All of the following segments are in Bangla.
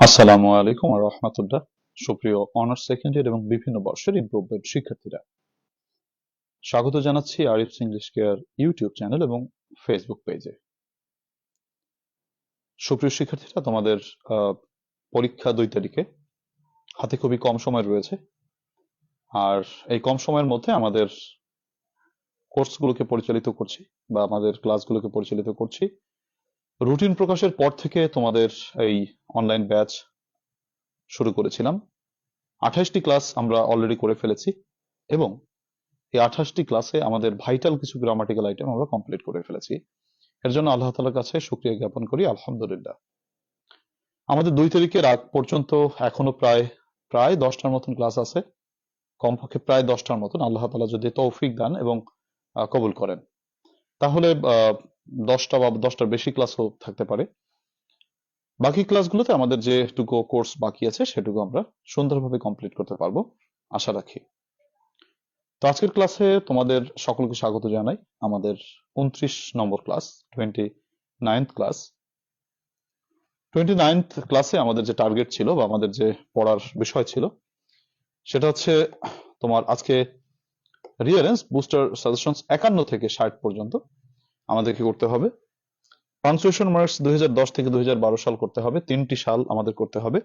আসসালামু আলাইকুম ওয়া রাহমাতুল্লাহ। সুপ্রিয় অনার্স সেকেন্ড ইয়ার এবং বিভিন্ন বর্ষের ইমপ্রুভমেন্ট শিক্ষার্থীরা, স্বাগত জানাচ্ছি Arif's English care YouTube channel এবং ফেসবুক পেজে। সুপ্রিয় শিক্ষার্থীরা, তোমাদের আহ, পরীক্ষা 2 তারিখে, হাতে খুবই কম সময় রয়েছে। আর এই কম সময়ের মধ্যে আমাদের কোর্সগুলোকে পরিচালিত করছি বা আমাদের ক্লাসগুলোকে পরিচালিত করছি। রুটিন প্রকাশের পর থেকে তোমাদের এই অনলাইন ব্যাচ শুরু করেছিলাম। 28টি ক্লাস আমরা অলরেডি করে ফেলেছি এবং এই 28টি ক্লাসে আমাদের ভাইটাল কিছু গ্রামাটিক্যাল আইটেম আমরা কমপ্লিট করে ফেলেছি। এর জন্য আল্লাহ তাআলার কাছে শুকরিয়া জ্ঞাপন করি, আলহামদুলিল্লাহ। আমাদের 2 তারিখের আগ পর্যন্ত এখনো প্রায় প্রায় 10টার মতন ক্লাস আছে, কমপক্ষে প্রায় 10টার মতন। আল্লাহ তাআলা যদি তৌফিক দান এবং কবুল করেন, তাহলে 10টা বা 10টার বেশি ক্লাসও থাকতে পারে। বাকি ক্লাসগুলোতে আমাদের যেটুকু কোর্স বাকি আছে সেটুকু আমরা সুন্দরভাবে কমপ্লিট করতে পারবো, আশা রাখি। তো আজকের ক্লাসে তোমাদের সকলকে স্বাগত জানাই। আমাদের 29 নম্বর ক্লাস, 29th ক্লাস। 29th ক্লাসে আমাদের যে টার্গেট ছিল বা আমাদের যে পড়ার বিষয় ছিল সেটা হচ্ছে তোমার আজকে রিয়ারেন্স বুস্টার সাজেশনস 51 থেকে 60 পর্যন্ত আমাদেরকে করতে হবে। পাংচুয়েশন মার্কস 2010 থেকে 2012 সাল করতে হবে, 3টি সাল আমাদের করতে হবে।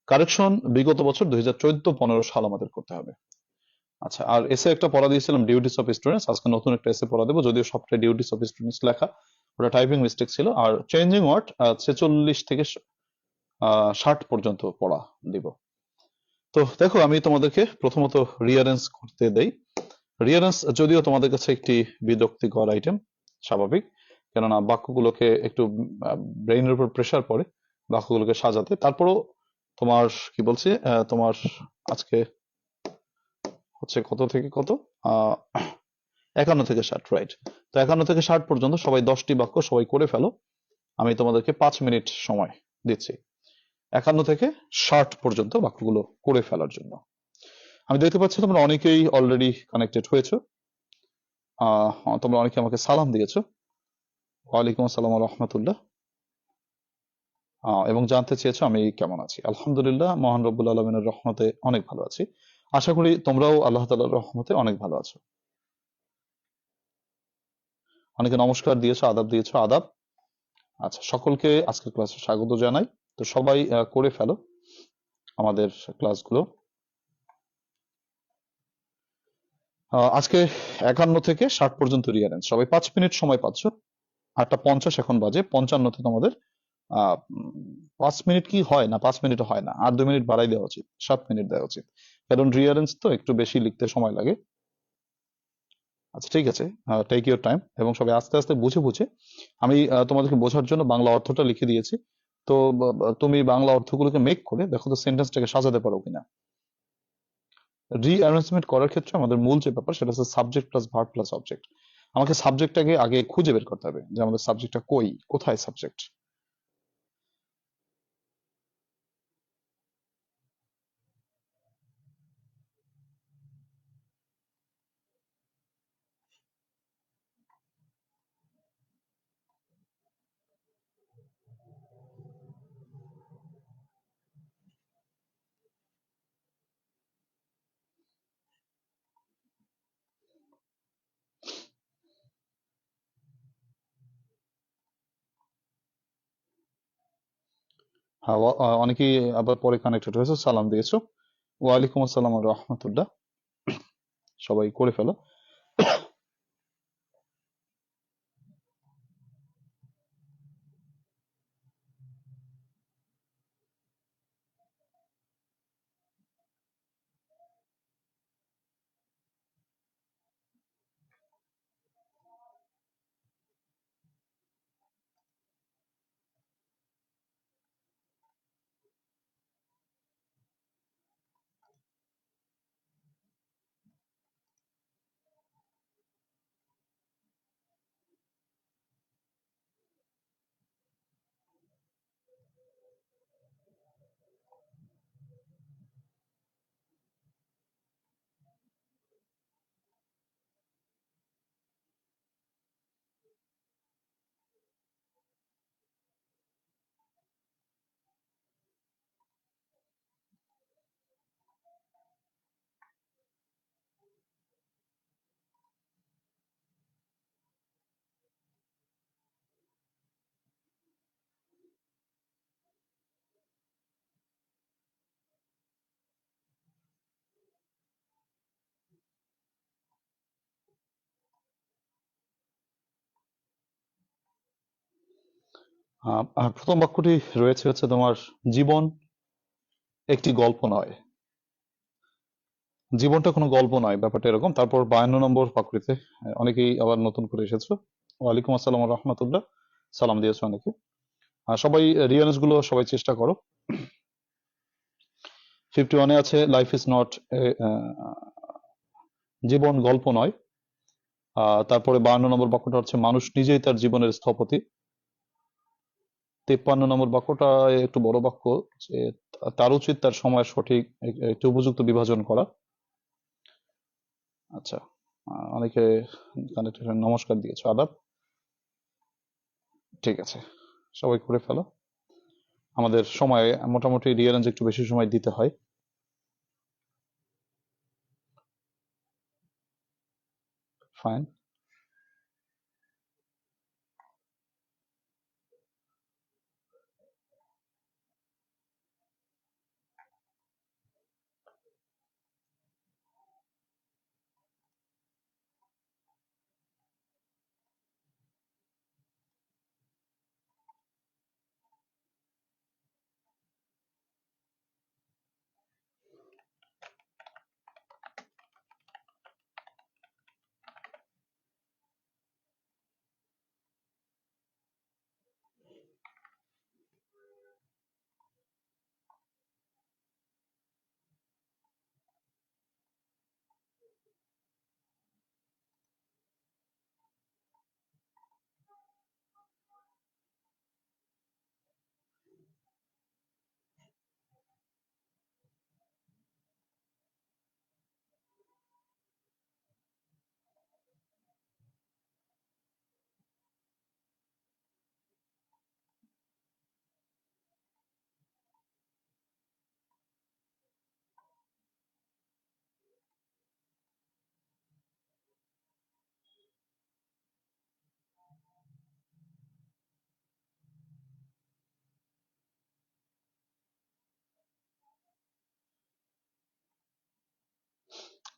কারেকশন বিগত বছর 2014-15 সাল আমাদের করতে হবে। আচ্ছা, আর এসে একটা পড়া দিয়েছিলাম ডিউটিস অফ স্টুডেন্টস, আজকে নতুন একটা এসে পড়া দেবো, যদিও সবটাই ডিউটিস অফ স্টুডেন্টস লেখা, ওটা টাইপিং মিস্টেক ছিল। আর চেঞ্জিং ওয়ার্ড 46 থেকে 60 পর্যন্ত পড়া দিব। তো দেখো, আমি তোমাদেরকে প্রথমত রিয়ারেন্স করতে দেই। রিয়ারেন্স যদিও তোমাদের কাছে একটি বিরক্তিকর আইটেম, স্বাভাবিক, কেননা বাক্যগুলোকে একটু ব্রেইনের উপর প্রেসার পড়ে বাক্যগুলোকে সাজাতে। তারপরও তোমার কি বলছি, তোমার আজকে হচ্ছে কত থেকে কত, আহ 51 থেকে 60, রাইট? তো 51 থেকে 60 পর্যন্ত সবাই 10টি বাক্য সবাই করে ফেলো। আমি তোমাদেরকে 5 মিনিট সময় দিচ্ছি 51 থেকে 60 পর্যন্ত বাক্যগুলো করে ফেলার জন্য। আমি দেখতে পাচ্ছি তোমরা অনেকেই অলরেডি কানেক্টেড হয়েছো। তোমরা অনেকে আমাকে সালাম দিয়েছো, ওয়ালাইকুম আসসালাম ওয়া রাহমাতুল্লাহ। এবং জানতে চেয়েছো আমি কেমন আছি। আলহামদুলিল্লাহ, মহান রব্বুল আলমিনের রহমতে অনেক ভালো আছি। আশা করি তোমরাও আল্লাহ তাআলার রহমতে অনেক ভালো আছো। অনেকে নমস্কার দিয়েছো, আদাব দিয়েছো, আদাব। আচ্ছা, সকলকে আজকের ক্লাসে স্বাগত জানাই। তো সবাই করে ফেলো আমাদের ক্লাসগুলো। আজকে 51 থেকে 60 পর্যন্ত রিয়ারেন্স, সবাই 5 মিনিট সময় পাচ্ছ। 8টা 50 এখন বাজে, 55তে তোমাদের 5 মিনিট কি হয় না, 5 মিনিট হয় না, আর 2 মিনিট বাড়াই দেওয়া উচিত, 7 মিনিট দেওয়া উচিত, কারণ রিয়ারেন্স তো একটু বেশি লিখতে সময় লাগে। আচ্ছা, ঠিক আছে, টেক ইউর টাইম এবং সবাই আস্তে আস্তে বুঝে বুঝে। আমি তোমাদেরকে বোঝার জন্য বাংলা অর্থটা লিখে দিয়েছি। তো তুমি বাংলা অর্থগুলোকে মেক করে দেখো তো সেন্টেন্সটাকে সাজাতে পারো কিনা। রিঅ্যারেঞ্জমেন্ট করার ক্ষেত্রে আমাদের মূল যে ব্যাপার সেটা হচ্ছে subject plus verb plus object. আমাকে সাবজেক্টটাকে আগে খুঁজে বের করতে হবে যে আমাদের সাবজেক্টটা কোথায় সাবজেক্ট। হ্যাঁ, অনেকেই আবার পরে কানেক্টেড হয়েছে, সালাম দিয়েছো। ওয়ালাইকুম আসসালাম ওয়া রাহমাতুল্লাহ। সবাই করে ফেলো। আর প্রথম বাক্যটি রয়েছে হচ্ছে তোমার, জীবন একটি গল্প নয়। জীবনটা কোনো গল্প নয়, ব্যাপারটা এরকম। তারপর 52 নম্বর বাক্যটিতে অনেকেই আবার নতুন করে এসেছো। ওয়ালাইকুম আসসালাম রহমতুল্লাহ, সালাম দিয়েছো অনেকে। সবাই রিয়ানেস গুলো সবাই চেষ্টা করো। 51-এ আছে লাইফ ইজ নট, জীবন গল্প নয়। তারপরে 52 নম্বর বাক্যটা হচ্ছে, মানুষ নিজেই তার জীবনের স্থপতি। 53 নম্বর বাক্যটা একটু বড় বাক্য, যে তার উচিত তার সময় সঠিক একটু উপযুক্ত বিভাজন করা। আচ্ছা, অনেকে কানেক্টেশন নমস্কার দিয়েছো, আদাব। ঠিক আছে, সবাই করে ফেলো। আমাদের সময় মোটামুটি রিয়ারেঞ্জ একটু বেশি সময় দিতে হয়। ফাইন।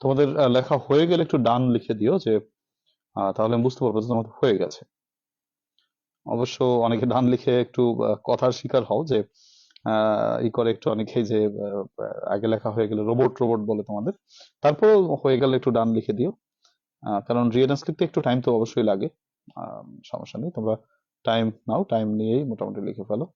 তোমাদের লেখা হয়ে গেলে একটু ডান লিখে দিও, যে তাহলে আমি বুঝতে পারবো যে তোমাদের হয়ে গেছে। অবশ্য অনেকে ডান লিখে একটু কথার শিকার হও, যে ই করে একটু অনেকেই, যে আগে লেখা হয়ে গেলে রোবট রোবট বলে তোমাদের। তারপরেও হয়ে গেলে একটু ডান লিখে দিও, কারণ রিয়ারেন্স লিখতে একটু টাইম তো অবশ্যই লাগে। সমস্যা নেই, তোমরা টাইম নাও, টাইম নিয়েই মোটামুটি লিখে ফেলো।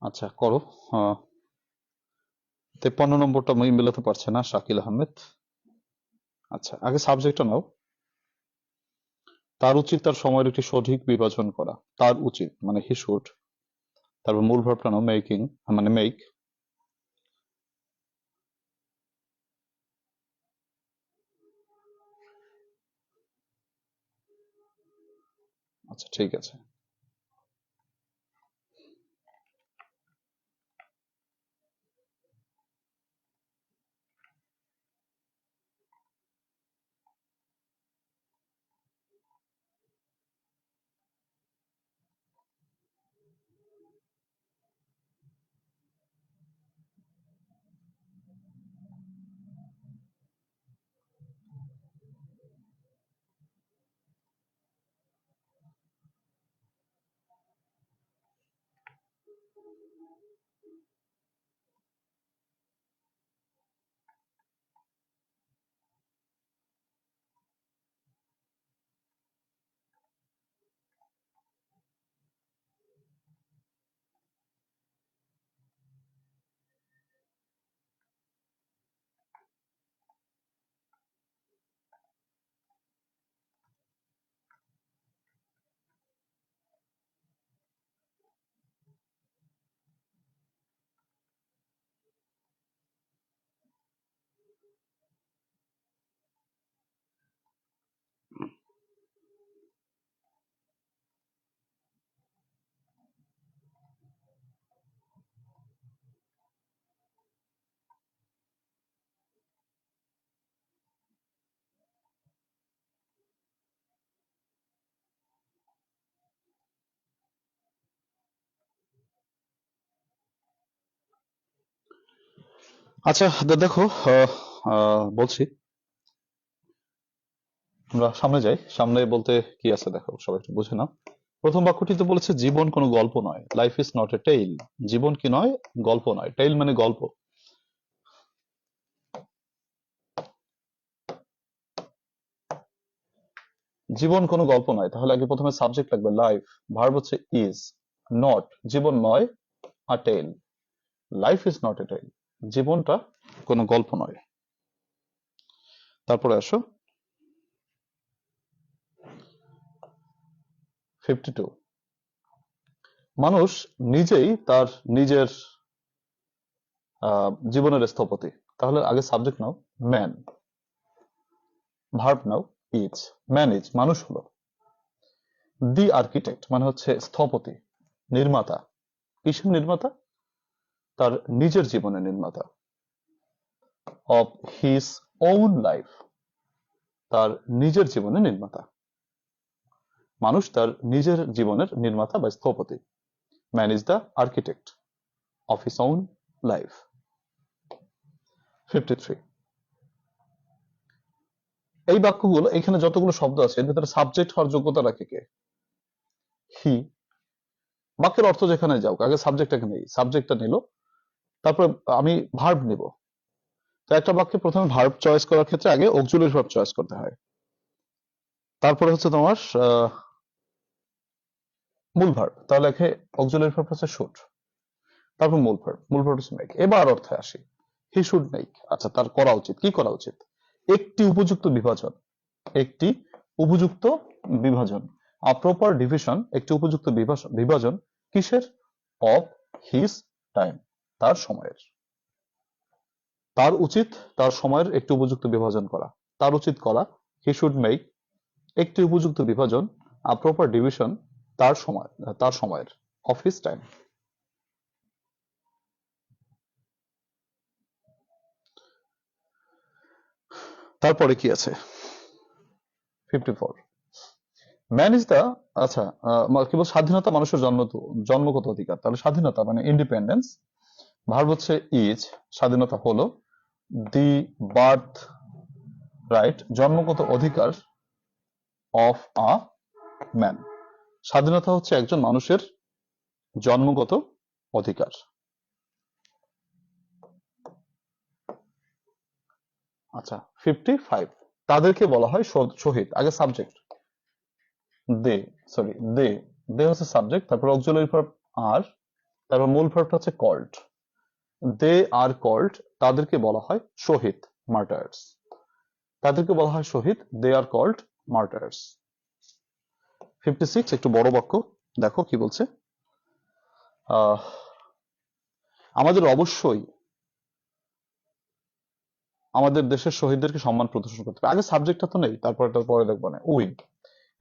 আচ্ছা, করো। 53 নম্বরটা মেলাতে পারছে না শাকিল আহমেদ। আচ্ছা, আগে সাবজেক্টটা নাও। তার উচিত তার সময়ের একটি সঠিক বিভাজন করা। তার উচিত মানে হি শুড। তারপর মূল ভার্বটা নাও মেকিং, মানে মেক। আচ্ছা ঠিক আছে। আচ্ছা দেখো, বলছি, আমরা সামনে যাই। সামনে বলতে কি আছে দেখো, সবাই একটু বুঝে নাও। প্রথম বাক্যটিতে বলেছে জীবন কোনো গল্প নয়, life is not a tale. জীবন কি নয়? গল্প নয়। টেইল মানে গল্প। জীবন কোনো গল্প নয়, তাহলে আগে প্রথমে সাবজেক্ট লাগবে লাইফ। ভার্ব হচ্ছে ইজ। নট, জীবন নয়। A tale, life is not a tale. জীবনটা কোনো গল্প নয়। তারপরে আসো 52। মানুষ নিজেই তার নিজের জীবনের স্থপতি। তাহলে আগে subject now man, verb now is. Man is, মানুষ হলো। দি আর্কিটেক্ট মানে হচ্ছে স্থপতি, নির্মাতা। কিসের নির্মাতা? তার নিজের জীবনের নির্মাতা। অফ হিজ ওন লাইফ, তার নিজের জীবনের নির্মাতা। মানুষ তার নিজের জীবনের নির্মাতা বা স্থপতি। Man is the architect of his own life. 53। এই বাক্যগুলো, এখানে যতগুলো শব্দ আছে এর ভিতরে সাবজেক্ট হওয়ার যোগ্যতা রাখে কে? হি। বাক্যের অর্থ যেখানে যাও, আগে সাবজেক্টটাকে নেই, সাবজেক্টটা নিল, তারপর আমি ভার্ব নিব। তো একটা বাক্যে প্রথমে ভার্ব চয়েস করার ক্ষেত্রে আগে অক্সিলারি ভার্ব চয়েস করতে হয়। তারপরে হচ্ছে তোমার মূল ভার্ব। তাহলে একে অক্সিলারি ভার্ব হচ্ছে শুড। তারপর মূল ভার্ব, মূল ভার্ব হচ্ছে মেক। এবার অর্থে আসি। He should make. আচ্ছা, তার করা উচিত। কি করা উচিত? একটি উপযুক্ত বিভাজন। একটি উপযুক্ত বিভাজন, আ প্রপার ডিভিশন, একটি উপযুক্ত বিভাজন। কিসের? অফ হিজ টাইম, তার সময়ের। তার উচিত তার সময়ের একটি উপযুক্ত বিভাজন করা। তার উচিত করা, হি শুড মেক, একটি উপযুক্ত বিভাজন, আ প্রপার ডিভিশন, তার সময়, তার সময়ের, অফ হিজ টাইম। তারপরে কি আছে? 54। ম্যান ইজ দ্য, আচ্ছা, কেবল স্বাধীনতা মানুষের জন্মগত অধিকার। তাহলে স্বাধীনতা মানে ইন্ডিপেন্ডেন্স। ভার্ব হচ্ছে ইজ, স্বাধীনতা হলো। দি বার্থ রাইট, জন্মগত অধিকার, অফ আ ম্যান। স্বাধীনতা হচ্ছে একজন মানুষের জন্মগত অধিকার। আচ্ছা 55। তাদেরকে বলা হয় শহীদ। আগে সাবজেক্ট দে, সরি দে। দে হচ্ছে সাবজেক্ট, তারপর অক্সিলারি ভার্ব আর, তারপর মূল ভার্বটা হচ্ছে কল্ড। দে আর কল্ড, তাদেরকে বলা হয় শহীদ, মার্টায়ার্স। তাদেরকে বলা হয় শহীদ, দে আর কল্ড মার্টায়ার্স। 56 একটু বড় বাক্য, দেখো কি বলছে। আহ, আমাদের অবশ্যই আমাদের দেশের শহীদদেরকে সম্মান প্রদর্শন করতে হবে। আগে সাবজেক্টটা তো নেই, তারপর এটা পরে দেখবো না। উই,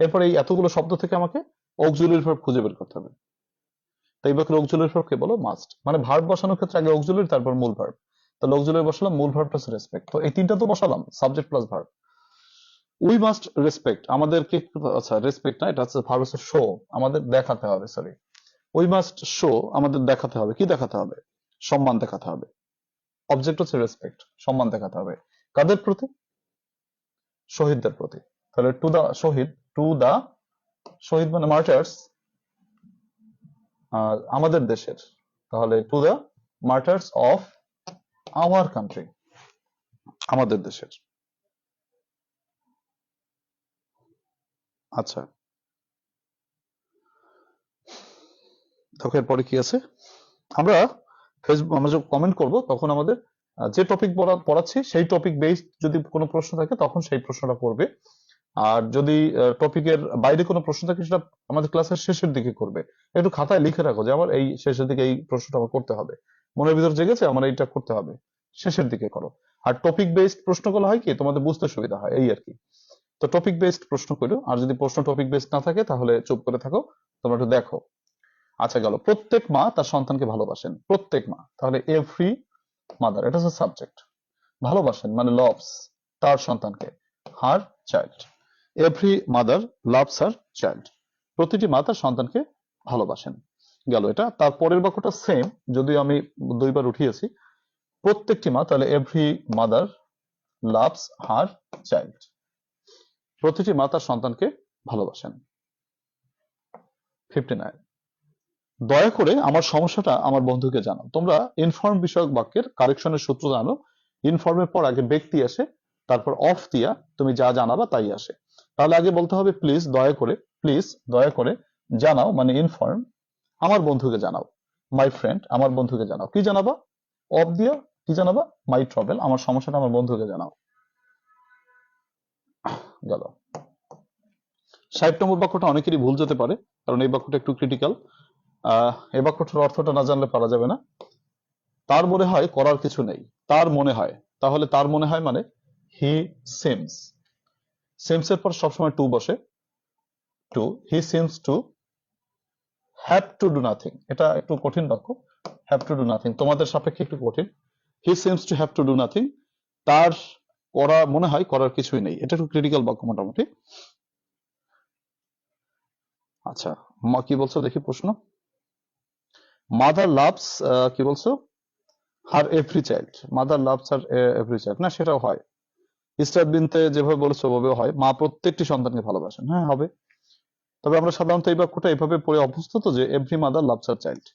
এরপরে এই এতগুলো শব্দ থেকে আমাকে অক্সিলারি ভার্ব খুঁজে বের করতে হবে। তাই বাক্যের অক্সিলারি ভার্ব কে বলো? মাস্ট। মানে ভার্ব বসানোর ক্ষেত্রে আগে অক্সিলারি, তারপর মূল ভার্ব। তাহলে অক্সিলারি বসালাম, মূল ভার্ব প্লাস রেসপেক্ট, তো এই তিনটা তো বসালাম, subject plus verb. We must respect, আমাদেরকে, আচ্ছা রেসপেক্ট না, এটা হচ্ছে ভার্ব হচ্ছে শো, আমাদের দেখাতে হবে, সরি। উই মাস্ট শো, আমাদের দেখাতে হবে, কি দেখাতে হবে? সম্মান দেখাতে হবে। অবজেক্ট হচ্ছে রেসপেক্ট, সম্মান দেখাতে হবে কাদের প্রতি? শহীদদের প্রতি। তাহলে to the Shahid, to the শহীদ মানে মার্টার্স, আমাদের দেশের, তাহলে to the martyrs of our country, আমাদের দেশের। আচ্ছা, দেখো এরপরে কি আছে। আমরা ফেসবুক, আমরা যখন কমেন্ট করব তখন আমাদের যে টপিক পড়াচ্ছি সেই টপিক বেসড যদি কোনো প্রশ্ন থাকে তখন সেই প্রশ্নটা করবে। আর যদি টপিকের বাইরে কোনো প্রশ্ন থাকে সেটা আমাদের ক্লাসের শেষের দিকে করবে। একটু খাতায় লিখে রাখো যে আমার এই শেষের দিকে এই প্রশ্নটা আমার করতে হবে, মনের ভিতর জেগেছে আমার এইটা করতে হবে, শেষের দিকে করো। আর টপিক বেসড প্রশ্নগুলো হয় কি তোমাদের বুঝতে সুবিধা হয়, এই আর কি। তো টপিক বেসড প্রশ্ন করো, আর যদি প্রশ্ন টপিক বেসড না থাকে তাহলে চুপ করে থাকো, তোমরা একটু দেখো। আচ্ছা গেল, প্রত্যেক মা তার সন্তানকে ভালোবাসেন, প্রত্যেক মা, তাহলে এভরি মাদার, এটা হচ্ছে সাবজেক্ট। ভালোবাসেন মানে লভস, তার সন্তানকে, her child. Every mother loves her child, প্রতিটি মা তার সন্তানকে ভালোবাসেন। গেল এটা। তার পরের বাক্যটা সেম, যদিও আমি দুইবার উঠিয়েছি। প্রত্যেকটি মা, তাহলে every mother loves her child, প্রতিটি মা তার সন্তানকে ভালোবাসেন। 59, দয়া করে আমার সমস্যাটা আমার বন্ধুকে জানাও। তোমরা ইনফর্ম বিষয়ক বাক্যের কারেকশনের সূত্র জানো। ইনফর্মের পর আগে ব্যক্তি আসে, তারপর অফ দিয়া তুমি যা জানাবা তাই আসে। তাহলে আগে বলতে হবে প্লিজ, দয়া করে, প্লিজ দয়া করে জানাও মানে ইনফর্ম, আমার বন্ধুকে জানাও। মাই ফ্রেন্ড, আমার বন্ধুকে জানাও, কি জানাবা? অফ দিয়া কি জানাবা? মাই ট্রাভেল, আমার সমস্যাটা আমার বন্ধুকে জানাও। গেল। 60 নম্বর বাক্যটা অনেকেরই ভুল যেতে পারে, কারণ এই বাক্যটা একটু ক্রিটিক্যাল। এই বাক্যটার অর্থটা না জানলে পারা যাবে না। তার মনে হয় করার কিছু নেই, তার মনে হয়, তাহলে তার মনে হয় মানে হি সিমস, সিমস এর পর সবসময় টু বসে, to, he seems to have to do nothing, এটা একটু কঠিন বাক্য, হ্যাভ টু ডু নাথিং তোমাদের সাপেক্ষে একটু কঠিন। হি seems to have to do nothing, তার করা মনে হয় করার কিছুই নেই, এটা একটু ক্রিটিক্যাল বাক্য মোটামুটি। আচ্ছা, মা কি বলছো দেখি প্রশ্ন। মাদার লাভস, কি বলছো? Her every child, mother loves her every child, না সেটাও হয়। ইস্টাবলিনতে যেভাবে বলেছো ওভাবেও হয়, মা প্রত্যেকটি সন্তানকে ভালোবাসেন, হ্যাঁ হবে। তবে আমরা সাধারণত এই বাক্যটা এভাবে পড়ে অভ্যস্ত তো, যে every mother loves her child,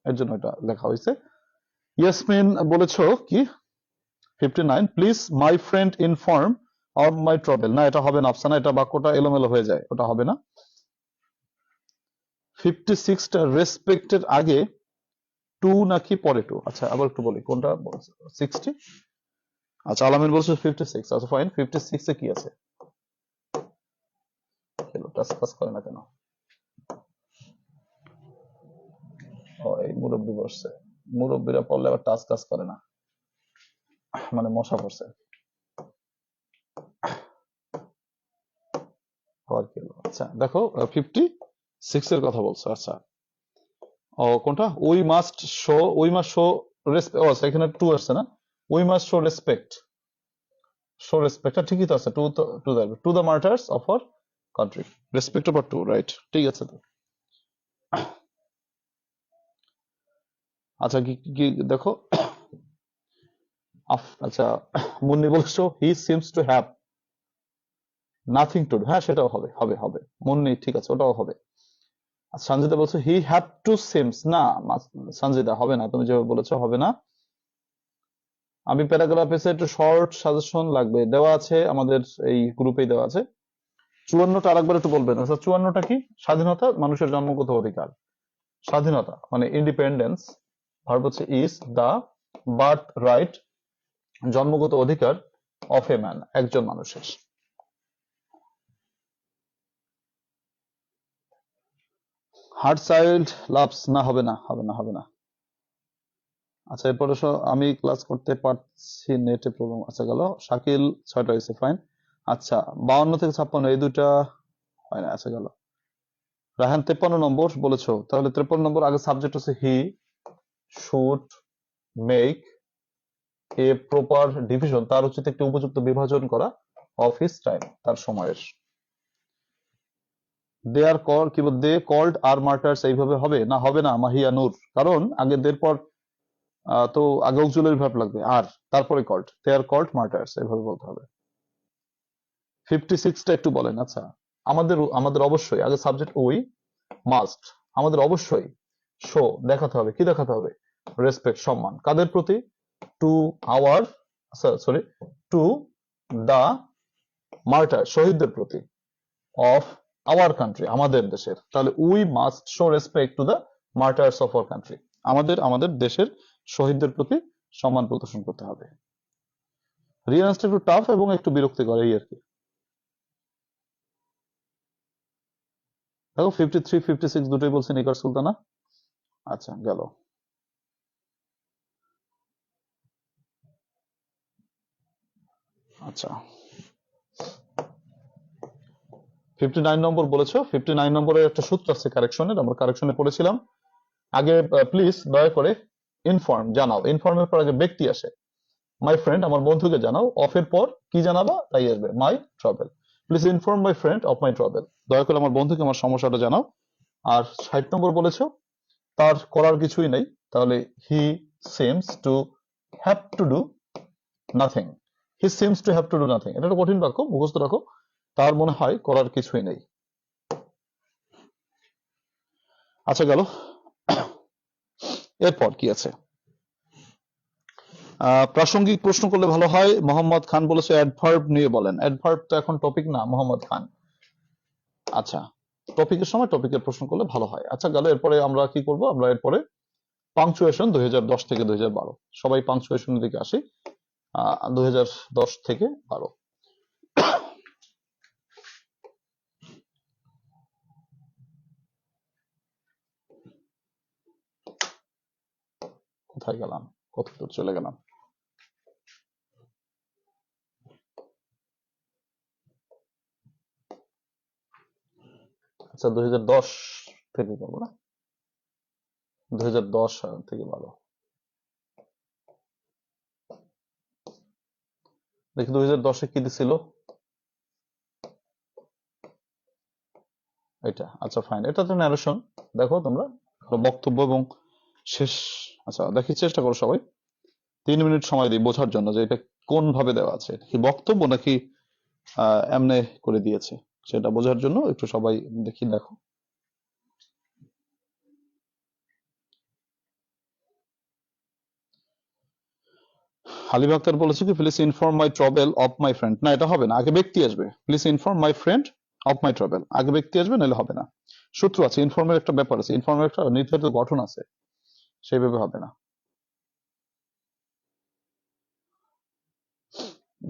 এর জন্য এটা লেখা হয়েছে। ইয়াসমিন বলেছো কি 59, please my friend inform of my travel, না এটা হবে না, আফসানা, এটা বাক্যটা এলোমেলো হয়ে যায়, ওটা হবে না। 56টা রেসপেক্টের আগে টু নাকি পরে টু? আচ্ছা আবার একটু বলি কোনটা 60। আচ্ছা আলামিন বলছো 56, আচ্ছা ফাইন। 56 এ কি আছে? টাচ টাচ করে না কেন? ও এই মুরব্বী বসছে, মুরব্বীরা পড়লে আবার টাচ টাচ করে না, মানে মশা পড়ছে। আবার কি হলো? আচ্ছা দেখো 56 এর কথা বলছো। আচ্ছা ও কোনটা? We must show, we must show respect, ও আচ্ছা এখানে টু আসছে না, we must show respect, show respect ঠিকই তো আছে, টু তো to the martyrs of our country, respect over to, right, ঠিক আছে তো। আচ্ছা কি কি দেখো, আচ্ছা মুন্নি বলছো হি seems to have nothing to do, হ্যাঁ সেটাও হবে, হবে হবে মুন্নি, ঠিক আছে ওটাও হবে। আর সঞ্জিতা বলছো হি হ্যাভ টু সিমস, না সঞ্জিতা হবে না, তুমি যেভাবে বলেছো হবে না। আমি প্যারাগ্রাফে একটু শর্ট সাজেশন লাগবে, দেওয়া আছে আমাদের এই গ্রুপেই দেওয়া আছে। 54টা আরেকবার একটু বলবেন। আচ্ছা 54টা কি? স্বাধীনতা মানুষের জন্মগত অধিকার, স্বাধীনতা মানে ইন্ডিপেন্ডেন্স, ভার্ব হচ্ছে ইজ, দা বার্থ রাইট জন্মগত অধিকার, অফ এ ম্যান একজন মানুষের। হার্ট চাইল্ড লাভস, না হবে না, হবে না, হবে না। আচ্ছা এরপরে আমি ক্লাস করতে পারছি, নেটে প্রবলেম। আচ্ছা গেল। শাকিল 6টা হয়েছে, ফাইন। আচ্ছা 52 থেকে 56 এই দুইটা হয় না। আচ্ছা গেল। রায়হান 53 নম্বর বলেছো, তাহলে 53 নম্বর আগে সাবজেক্ট হচ্ছে he should make a proper division, তার উচিত একটি উপযুক্ত বিভাজন করা অফ হিজ টাইম, তার সময়ের। দে আর কল কি বল, দে কল্ড আর মার্টার্স এইভাবে হবে না, হবে না মাহিয়া নূর, কারণ আগে দের পর তো আগে অক্সিলারি ভার্ব লাগবে আর তারপরে called, they are called martyrs এইভাবে বলতে হবে। 56টা একটু বলেন। আচ্ছা আমাদের আমাদের অবশ্যই আগে সাবজেক্ট উই মাস্ট, আমাদের অবশ্যই শো দেখাতে হবে, কি দেখাতে হবে, রেসপেক্ট সম্মান, কাদের প্রতি, to our, sorry, to the martyr শহীদদের প্রতি, অফ আওয়ার কান্ট্রি আমাদের দেশের, তাহলে we must show respect to the martyrs of our country, আমাদের আমাদের দেশের শহীদদের প্রতি সম্মান প্রদর্শন করতে হবে। রিয়ান্সটা একটু টাফ এবং একটু বিরক্তিকর এই আর কি। দেখো 53 56 দুটোই বলছে নিকার সুলতানা। আচ্ছা গেল। আচ্ছা 59 নম্বর বলেছো, 59 নম্বরের একটা সূত্র আছে কারেকশনের, আমরা কারেকশনে পড়েছিলাম। আগে প্লিজ দয়া করে ইনফর্ম জানাও, ইনফর্মের পর আগে ব্যক্তি আসে, মাই ফ্রেন্ড আমার বন্ধুকে জানাও, অফের পর কি জানাবা, তাই আসবে মাই travel, please inform my friend of my travel, দয়া করে আমার বন্ধুকে আমার সমস্যাটা জানাও। আর 60 নম্বর বলেছো তার করার কিছুই নেই, তাহলে হি seems to have to do nothing, he seems to have to do nothing, এটা একটা কঠিন বাক্য, মুখস্থ রাখো, তার মনে হয় করার কিছুই নেই। আচ্ছা গেল। এরপর কি আছে, প্রাসঙ্গিক প্রশ্ন করলে ভালো হয়। মোহাম্মদ খান বলেছে অ্যাডভার্ব নিয়ে বলেন, অ্যাডভার্ব তো এখন টপিক না মোহাম্মদ খান। আচ্ছা টপিকের সময় টপিকের প্রশ্ন করলে ভালো হয়। আচ্ছা গেল। এরপরে আমরা কি করব, আমরা এরপরে পাংচুয়েশন 2010 থেকে 2012, সবাই পাংচুয়েশনের দিকে আসি। 2010 থেকে 12 কোথায় গেলাম, কত দূর চলে গেলাম। আচ্ছা 2010 থেকে করবো না, 2010 থেকে 12 দেখি 2010-এ কি দিছিল এটা। আচ্ছা ফাইন, এটা তো ন্যারেশন। দেখো তোমরা বক্তব্য এবং শেষ। আচ্ছা দেখি, চেষ্টা করো সবাই, 3 মিনিট সময় দিই বোঝার জন্য যে এটা কোন ভাবে দেওয়া আছে, কি বক্তব্য নাকি এমনে করে দিয়েছে, সেটা বোঝার জন্য একটু সবাই দেখি। দেখো হালিম আক্তার বলেছে কি, please inform my travel of my friend, না এটা হবে না, আগে ব্যক্তি আসবে। Please inform my friend of my travel, আগে ব্যক্তি আসবে, নাহলে হবে না। সূত্র আছে, ইনফর্মের একটা ব্যাপার আছে, ইনফর্মের একটা নির্ধারিত গঠন আছে, সেইভাবে হবে না।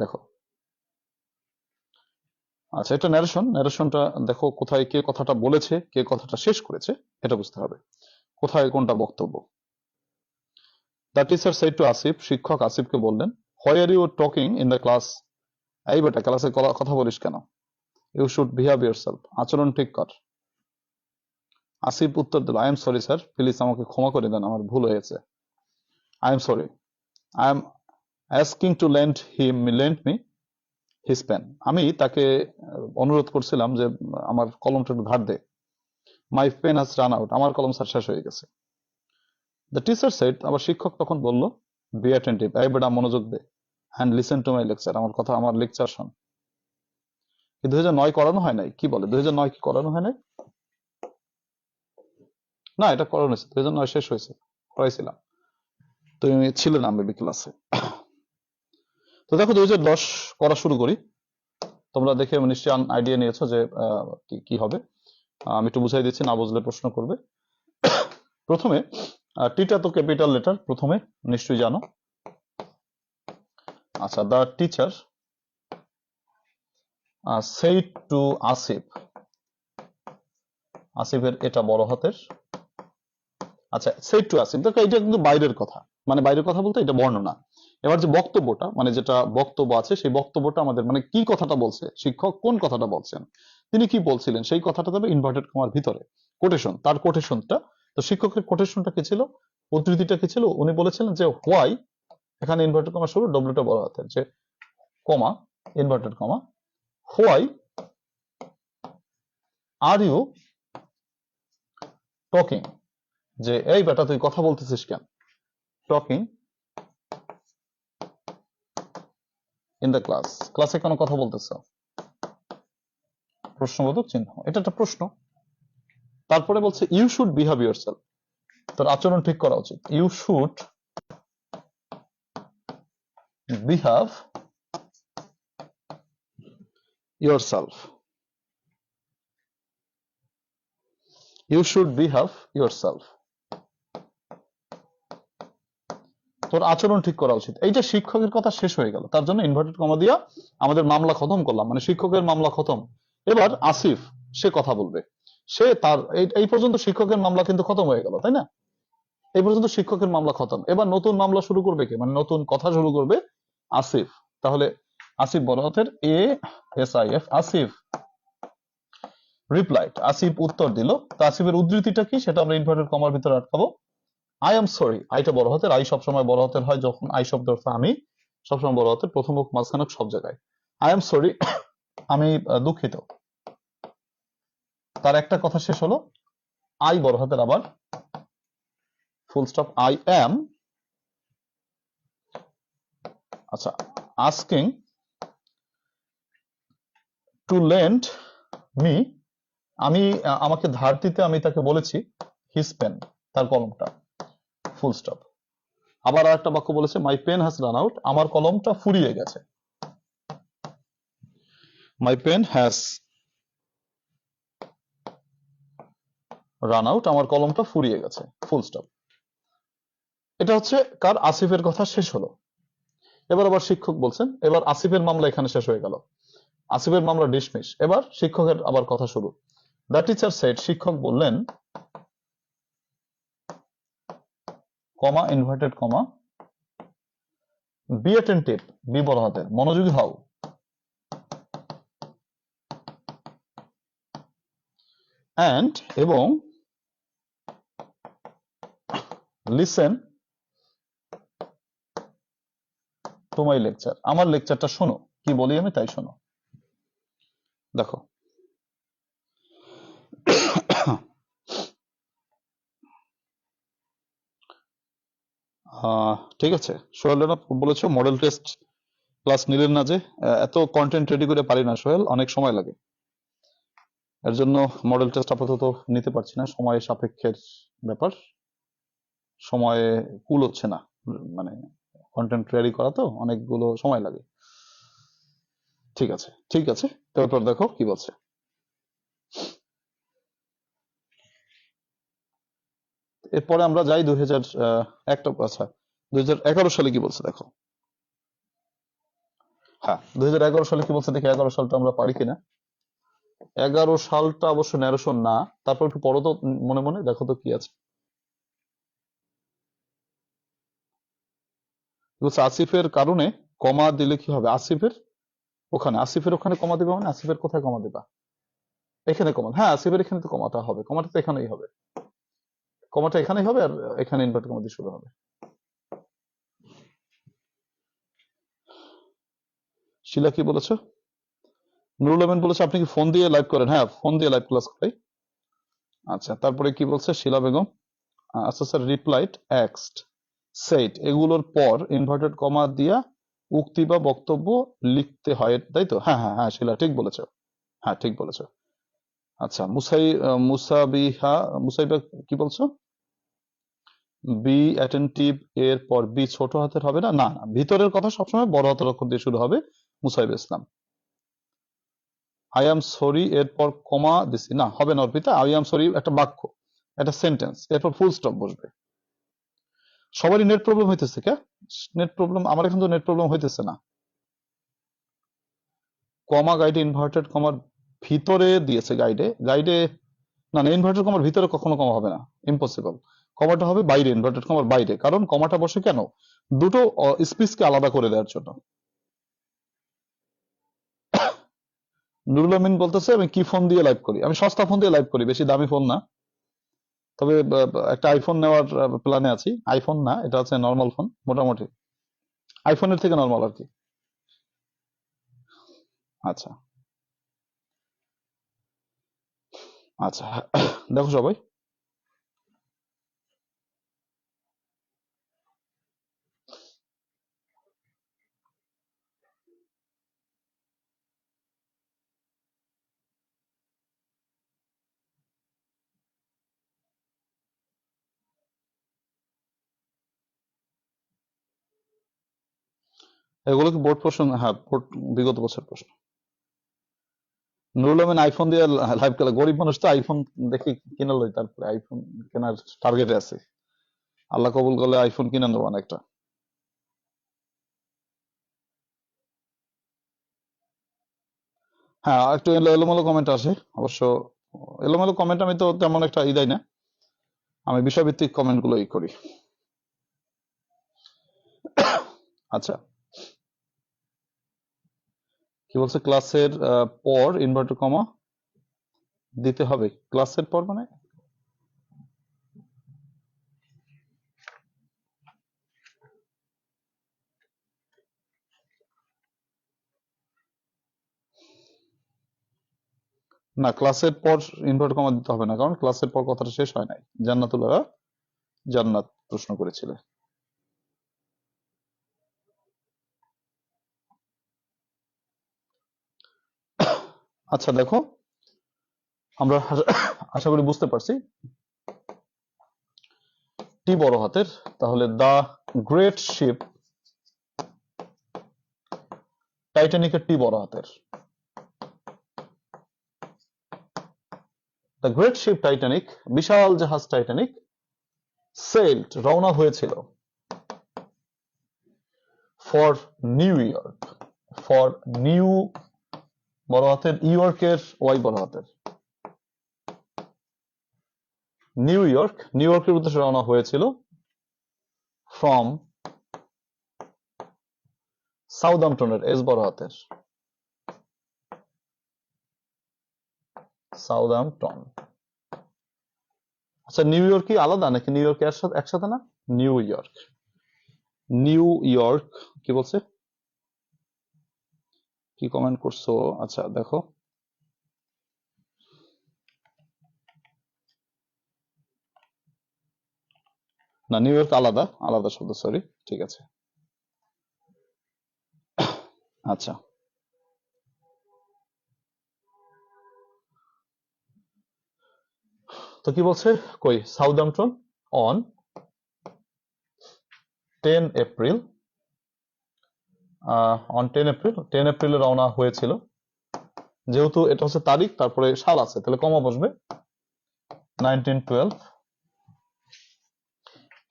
দেখো আচ্ছা এটা ন্যারেশন, ন্যারেশনটা দেখো কোথায় কে কথাটা বলেছে, কে কথাটা শেষ করেছে, এটা বুঝতে হবে কোথায় কোনটা বক্তব্য। The teacher said to Asif, শিক্ষক আসিফকে বললেন, why are you talking in the class, এই বেটা ক্লাসে কথা বলিস কেন, ইউ শুড বিহেভ ইয়োরসেলফ, আচরণ ঠিক কর। আসিফ উত্তর দিল, I am sorry sir, please আমাকে ক্ষমা করে দেন, আমার ভুল হয়েছে। I am sorry, I am asking to lend me his pen, আমি তাকে অনুরোধ করছিলাম যে আমার কলমটা একটু ধার দে। My pen has run out, আমার কলম স্যার শেষ হয়ে গেছে। দ্য টিচার সেড, আবার শিক্ষক তখন বলল, বি অ্যাটেন্টিভ, এই বেটা মনোযোগ দে, and listen to my lecture, আমার কথা আমার লেকচার শোন। 2009 করানো হয় নাই, কি বলে 2009 কি করানো হয় নাই? না এটা করানো হয়েছে, 2009 শেষ হয়েছে, করাইছিলাম, তুমি ছিলে না মেবি ক্লাসে। তো দেখো 2010 করা শুরু করি, তোমরা দেখে নিশ্চয়ই আইডিয়া নিয়েছো যে কি কি হবে। আমি একটু বুঝাই দিচ্ছি, না বুঝলে প্রশ্ন করবে। প্রথমে টিটা তো ক্যাপিটাল লেটার, প্রথমে নিশ্চয়ই জানো। আচ্ছা the teacher said to Asif, আসিফের এটা বড় হাতের। আচ্ছা, সেড টু আসিফ, দেখো এটা কিন্তু বাইরের কথা, মানে বাইরের কথা বলতে এটা বর্ণনা। এবার যে বক্তব্যটা, মানে যেটা বক্তব্য আছে, সেই বক্তব্যটা আমাদের মানে কি কথাটা বলছে শিক্ষক, কোন কথাটা বলছেন, তিনি কি বলছিলেন, সেই কথাটা তবে ইনভার্টেড কমার ভিতরে কোটেশন, তার কোটেশনটা। তো শিক্ষকের কোটেশনটা কি ছিল, উদ্ধৃতিটা কি ছিল, উনি বলেছিলেন যে হোয়াই, এখানে ইনভার্টেড কমা শুরু, ডব্লিউটা বড় হাতের, যে comma inverted comma, why are you talking, যে এই বেটা তুই কথা বলতেছিস কেন, টকিং ইন দ্য ক্লাস, ক্লাসে কেন কথা বলতেছ, প্রশ্নবোধক চিহ্ন, এটা একটা প্রশ্ন। তারপরে বলছে ইউ শুড বিহেভ ইয়োরসেলফ, তোর আচরণ ঠিক করা উচিত, you should behave yourself, you should behave yourself, তোর আচরণ ঠিক করা উচিত। এইটা শিক্ষকের কথা শেষ হয়ে গেল, তার জন্য ইনভার্টেড কমা দিয়া আমাদের মামলা খতম করলাম, মানে শিক্ষকের মামলা খতম। এবার আসিফ সে কথা বলবে, সে তার এই পর্যন্ত শিক্ষকের মামলা কিন্তু খতম হয়ে গেল, তাই না? এই পর্যন্ত শিক্ষকের মামলা খতম। এবার নতুন মামলা শুরু করবে কে, মানে নতুন কথা শুরু করবে আসিফ। তাহলে আসিফ বড় হাতের A S I F, Asif replied, Asif উত্তর দিল। তো আসিফের উদ্ধৃতিটা কি সেটা আমরা ইনভার্টেড কমার ভিতরে আটকাবো। আই এম সরি, আইটা বড় হাতের, আই সবসময় বড় হাতের হয় যখন আই শব্দ অর্থ আমি, সবসময় বড় হাতের, প্রথম হোক মাঝখানে হোক, সব জায়গায়। আই এম সরি, আমি দুঃখিত। তার একটা কথা শেষ হলো, আই বড় হাতের আবার ফুল স্টপ, আই এম, আচ্ছা, আস্কিং টু লেন্ড মি, আমি আমাকে ধার দিতে আমি তাকে বলেছি হিজ পেন, তার কলমটা, ফুল স্টপ। আবার আরেকটা বাক্য বলেছে my pen has run out, আমার কলমটা ফুরিয়ে গেছে, my pen has run out, আমার কলমটা ফুরিয়ে গেছে, ফুল স্টপ। এটা হচ্ছে কার, আসিফের কথা শেষ হলো। এবার আবার শিক্ষক বলছেন, এবার আসিফের মামলা এখানে শেষ হয়ে গেল, আসিফের মামলা ডিসমিস। এবার শিক্ষকের আবার কথা শুরু। দ্য টিচার সেড, শিক্ষক বললেন, comma inverted comma, be attentive, be বড় হাতের, মনোযোগী হও, অ্যান্ড এবং লিসেন টু মাই লেকচার, আমার লেকচারটা শোনো, কি বলি আমি তাই শোনো। দেখো ঠিক আছে, সোহেল রানা বলেছো মডেল টেস্ট ক্লাস নিলেন না যে, এত কন্টেন্ট রেডি করে পারি না সোহেল, অনেক সময় লাগে, এর জন্য মডেল টেস্ট আপাতত নিতে পারছি না, সময় সাপেক্ষের ব্যাপার, সময়ে কুল হচ্ছে না, মানে কন্টেন্ট রেডি করা তো অনেকগুলো সময় লাগে। ঠিক আছে ঠিক আছে, তারপর দেখো কি বলছে। এরপরে আমরা যাই 2011 সালে কি বলছে দেখো। হ্যাঁ, 2011 সালে কি বলছে দেখি, 11 সালটা আমরা পারি কিনা। 11 সালটা অবশ্য ন্যারেশন না, তারপর একটু পড়ো তো মনে মনে, দেখো তো কি আছে। বলছে আসিফের কারণে কমা দিলে কি হবে, আসিফের ওখানে, আসিফের ওখানে কমা দিবে, মানে আসিফের কোথায় কমা দিবা, এখানে কমা, হ্যাঁ আসিফের এখানে তো কমাটা হবে, কমাটা তো এখানেই হবে, কমাটা এখানেই হবে, আর এখানে ইনভার্ট কমা দিয়ে শুরু হবে। শিলা কি বলেছো, নুরুল আমিন বলেছে আপনি কি ফোন দিয়ে লাইভ করেন, হ্যাঁ ফোন দিয়ে লাইভ ক্লাস করাই। আচ্ছা, তারপরে কি বলছে শিলা বেগম, আচ্ছা স্যার রিপ্লাইড এক্সট সেট, এগুলোর পর ইনভার্টেড কমা দিয়া উক্তি বা বক্তব্য লিখতে হয়, তাই তো? হ্যাঁ হ্যাঁ হ্যাঁ শিলা ঠিক বলেছো, হ্যাঁ ঠিক বলেছো। আচ্ছা মুসাইবা কি বলছো, বি অ্যাটেন্টিভ এর পর বি ছোট হাতের হবে না, না না, ভিতরের কথা সবসময় বড় হাতের অক্ষর দিয়ে শুরু হবে, মুসাইব ইসলাম। আই এম সরি এরপর কমা দিছি, না হবে না অর্পিতা, আই এম সরি একটা বাক্য, একটা সেন্টেন্স, এরপর ফুল স্টপ বসবে। সবারই নেট প্রবলেম হইতেছে কে, নেট প্রবলেম, আমার এখন তো নেট প্রবলেম হইতেছে না। কমা গাইডে ইনভার্টেড কমার ভিতরে দিয়েছে, গাইডে, গাইডে না না, ইনভার্টেড কমার ভিতরে কখনো কমা হবে না, ইম্পসিবল। কমাটা হবে বাইরে, ইনভার্টেড কমার বাইরে, কারণ কমাটা বসে কেন, দুটো স্পেসকে আলাদা করে দেওয়ার জন্য। নুরুল আমিন বলতেছে আমি কি ফোন দিয়ে লাইভ করি, আমি সস্তা ফোন দিয়ে লাইভ করি, বেশি দামি ফোন না। তবে একটা আইফোন নেওয়ার প্ল্যানে আছি। আইফোন না, এটা হচ্ছে নর্মাল ফোন, মোটামুটি আইফোনের থেকে নর্মাল আর কি। আচ্ছা আচ্ছা, দেখো সবাই, এগুলো কি বোর্ড প্রশ্ন? হ্যাঁ, বোর্ড বিগত বছর প্রশ্ন। নুরুল আমিন আইফোন দিয়ে লাইভ খেলা, গরিব মানুষ তো, আইফোন দেখি কিনে লই, তারপরে আইফোন কেনার টার্গেটে আছে। আল্লাহ কবুল করলে আইফোন কিনে নেবো একটা। হ্যাঁ, একটু এলোমেলো কমেন্ট আসে অবশ্য। এলোমেলো কমেন্ট আমি তো তেমন একটা দেই না, আমি বিষয়ভিত্তিক কমেন্ট গুলোই করি। আচ্ছা, কি বলছে, ক্লাসের পর ইনভার্টার কমা দিতে হবে, ক্লাসের পর মানে? না, ক্লাসের পর ইনভার্টার কমা দিতে হবে না, কারণ ক্লাসের পর কথাটা শেষ হয় নাই। জান্নাতুল জান্নাত প্রশ্ন করেছিল। আচ্ছা দেখো, আমরা আশা করি বুঝতে পারছি, টি বড় হাতের, তাহলে দা গ্রেট শিপ টাইটানিকের টি বড় হাতের। দ্য গ্রেট শিপ টাইটানিক, বিশাল জাহাজ টাইটানিক, সেলড রওনা হয়েছিল, for New York, for new বড় হাতের, ইয়র্কের ওয়াই বড় হাতের, নিউ ইয়র্ক, নিউ ইয়র্কের উদ্দেশ্যে রওনা হয়েছিল, ফ্রম সাউদাম্পটনের, এস বড় হাতের, সাউদাম্পটন। আচ্ছা, নিউ ইয়র্ক কি আলাদা নাকি নিউ ইয়র্ক একসাথে না? নিউ ইয়র্ক, নিউ ইয়র্ক কি বলছে, কি কমেন্ট করছো? আচ্ছা দেখো, না নিউ ইয়র্ক আলাদা, আলাদা শব্দ, সরি, ঠিক আছে। আচ্ছা, তো কি বলছে, কই, Southampton on 10 April, on 10 April, 10 এপ্রিলে রওনা হয়েছিল, যেহেতু এটা হচ্ছে তারিখ তারপরে সাল আছে, তাহলে কমা বসবে, 1912,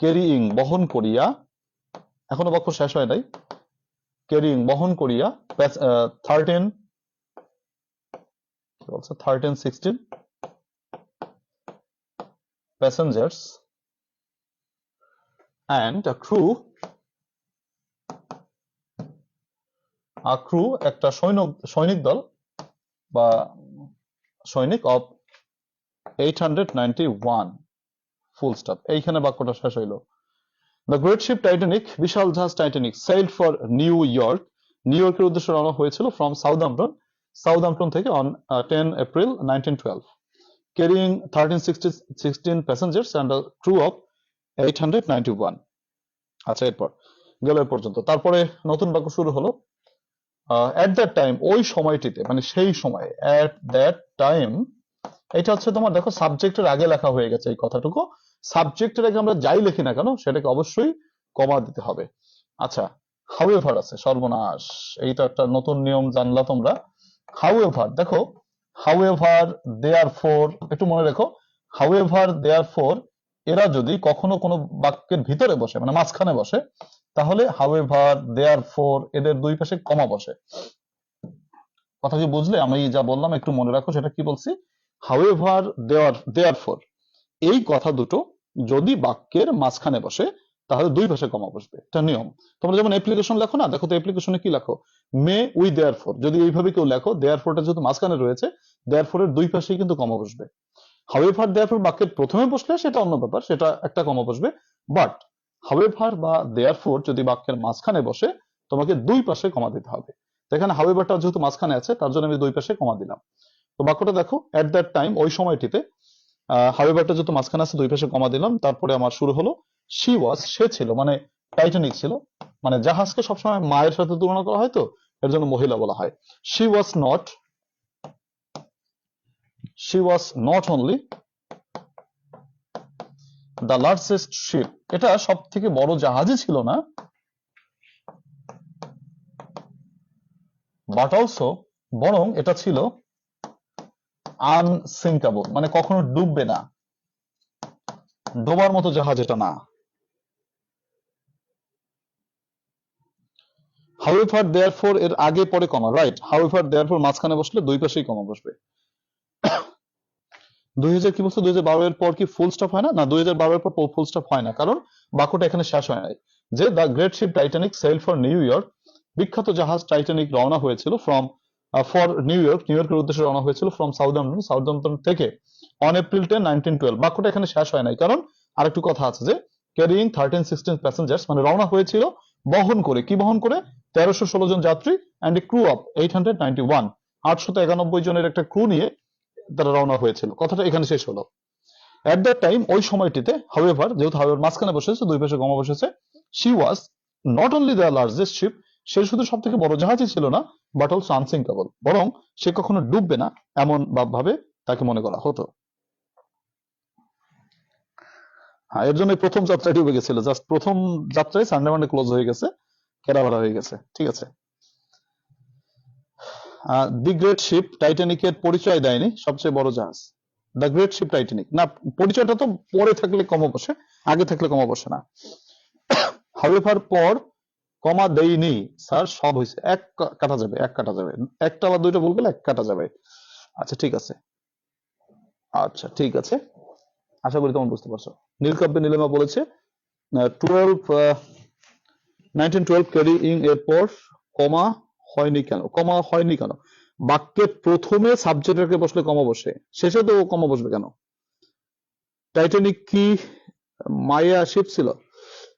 ক্যারিইং বহন করিয়া, এখনো বাক্য শেষ হয় নাই, ক্যারিইং বহন করিয়া, 13 কি বলছে, 16 প্যাসেঞ্জার্স অ্যান্ড আ ক্রু, একটা সৈনিক দল বা সৈনিক অফ 891, ফুল স্টপ, এইখানে বাক্যটা শেষ হইল। দ্য গ্রেট শিপ টাইটানিক, বিশাল জাহাজ Titanic, sailed for New York, নিউ ইয়র্কের উদ্দেশ্যে রওনা হয়েছিল, ফ্রম সাউদাম্পটন, সাউদাম্পটন থেকে, on 10 April 1912, carrying 1316 passengers and a crew of 891। আচ্ছা, এরপর গেল এ পর্যন্ত, তারপরে নতুন বাক্য শুরু হলো, অ্যাট দ্যাট টাইম, ওই সময়টিতে, মানে সেই সময়, অ্যাট দ্যাট টাইম, এটা হচ্ছে তোমার দেখো সাবজেক্টের আগে লেখা হয়ে গেছে এই কথাটুকু, সাবজেক্টের আগে আমরা যাই লিখি না কেন সেটাকে অবশ্যই কমা দিতে হবে। আচ্ছা, হাউএভার আছে, সর্বনাশ, এইটা একটা নতুন নিয়ম জানলা তোমরা। হাউএভার দেখো, হাউএভার, দেয়ারফর, একটু মনে রেখো, হাউএভার, দেয়ারফর, এরা যদি কখনো কোনো বাক্যের ভিতরে বসে, মানে মাঝখানে বসে, তাহলে হাউএভার, দেয়ারফর, এদের দুই পাশে কমা বসে। কথা কি বুঝলে? আমি যা বললাম একটু মনে রাখো, সেটা কি বলছি, হাউএভার, দেয়ারফর, এই কথা দুটো যদি বাক্যের মাঝখানে বসে তাহলে দুই পাশে কমা বসবে, এটা নিয়ম। তোমরা যেমন অ্যাপ্লিকেশন লেখো না, দেখো তো অ্যাপ্লিকেশনে কি লেখো, মে উই দেয়ারফর, যদি এইভাবে কেউ লেখো, দেয়ারফরটা যেহেতু মাঝখানে রয়েছে, দেয়ারফরের দুই পাশেই কিন্তু কমা বসবে। হাউএভার দেয়ারফর বাক্যের প্রথমে বসলে সেটা অন্য ব্যাপার, সেটা একটা কমা বসবে, বাট হাউএভার বা দেয়ারফর যদি বাক্যের মাঝখানে বসে তোমাকে দুই পাশে কমা দিতে হবে। তো এখানে হাউএভারটা যেহেতু মাঝখানে আছে তার জন্য আমি দুই পাশে কমা দিলাম। তো বাক্যটা দেখো, এট দ্যাট টাইম, ওই সময়টিতে, হাউএভারটা যেহেতু মাঝখানে আছে দুই পাশে কমা দিলাম, তারপরে আমার শুরু হলো শি ওয়াজ, সে ছিল, মানে টাইটানিক ছিল, মানে জাহাজকে সবসময় মায়ের সাথে তুলনা করা হয়, তো এর জন্য মহিলা বলা হয়। She was not, she was not only the largest ship, এটা সব থেকে বড় জাহাজই ছিল না, বাট অলসো, বরং এটা ছিল আনসিঙ্কাবল, মানে কখনো ডুববে না, ডোবার মতো জাহাজ এটা না। হাউএভার দেয়ারফর এর আগে পরে কমা, রাইট, হাউএভার দেয়ারফর মাঝখানে বসলে দুই পাশেই কমা বসবে। 2000 কি বলছো, 2012 এর পর কি ফুল স্টপ হয় না? না, 2012 এর পর ফুল স্টপ হয় না, কারণ বাক্যটা এখানে শেষ হয় নাই। যে the great ship Titanic sail for New York, বিখ্যাত জাহাজ টাইটানিক রওনা হয়েছিল ফ্রম, ফর নিউ ইয়র্ক, নিউ ইয়র্কের উদ্দেশ্যে রওনা হয়েছিল, ফ্রম সাউদাম্পটন, সাউদাম্পটন থেকে, অন এপ্রিল 10, 1912। বাক্যটা এখানে শেষ হয় নাই, কারণ আরেকটু কথা আছে যে ক্যারিং 13-16 প্যাসেঞ্জার্স, মানে রওনা হয়েছিল বহন করে, কি বহন করে, 1316 জন যাত্রী, অ্যান্ড এ ক্রু অফ 891, 891 জনের একটা ক্রু নিয়ে তারা রওনা হয়েছিল। কথাটা এখানে শেষ হলো। এট দ্যাট টাইম, ওই সময়টিতে, হাউএভার, যেহেতু হাউএভার মাঝখানে বসেছে, দুই পাশে কমা বসেছে, she was not only the largest ship, সে শুধু সব থেকে বড় জাহাজই ছিল না, বাট অলসো আনসিঙ্কেবল, বরং সে কখনো ডুববে না এমন ভাবে তাকে মনে করা হতো। হ্যাঁ, এর জন্য প্রথম যাত্রায় ডুবে গেছিল, জাস্ট প্রথম যাত্রায় সানডে মানডে ক্লোজ হয়ে গেছে, কেরাভারা হয়ে গেছে, ঠিক আছে। দি গ্রেট শিপ টাইটানিকের পরিচয় দেয়নি সবচেয়ে বড় জাহাজ, দ্য গ্রেট শিপ টাইটানিক না, পরিচয়টা তো পরে থাকলে কমা বসে, আগে থাকলে কমা বসে না। হাউএভার পর কমা দেইনি স্যার, সব হয়েছে, এক কাটা যাবে, এক কাটা যাবে, একটা বা দুইটা ভুল গেলে এক কাটা যাবে। আচ্ছা ঠিক আছে, আচ্ছা ঠিক আছে, আশা করি তোমরা বুঝতে পারছো। নীলকাব্যে নীলিমা বলেছে 1912 ক্যারিং এর পর কমা হয়নি কেন, কমা হয়নি কেন, বাক্যের প্রথমে সাবজেক্ট রেখে বসলে কমা বসে, শেষে তো কমা বসবে কেন? টাইটানিক কি মায়া শিপ ছিল?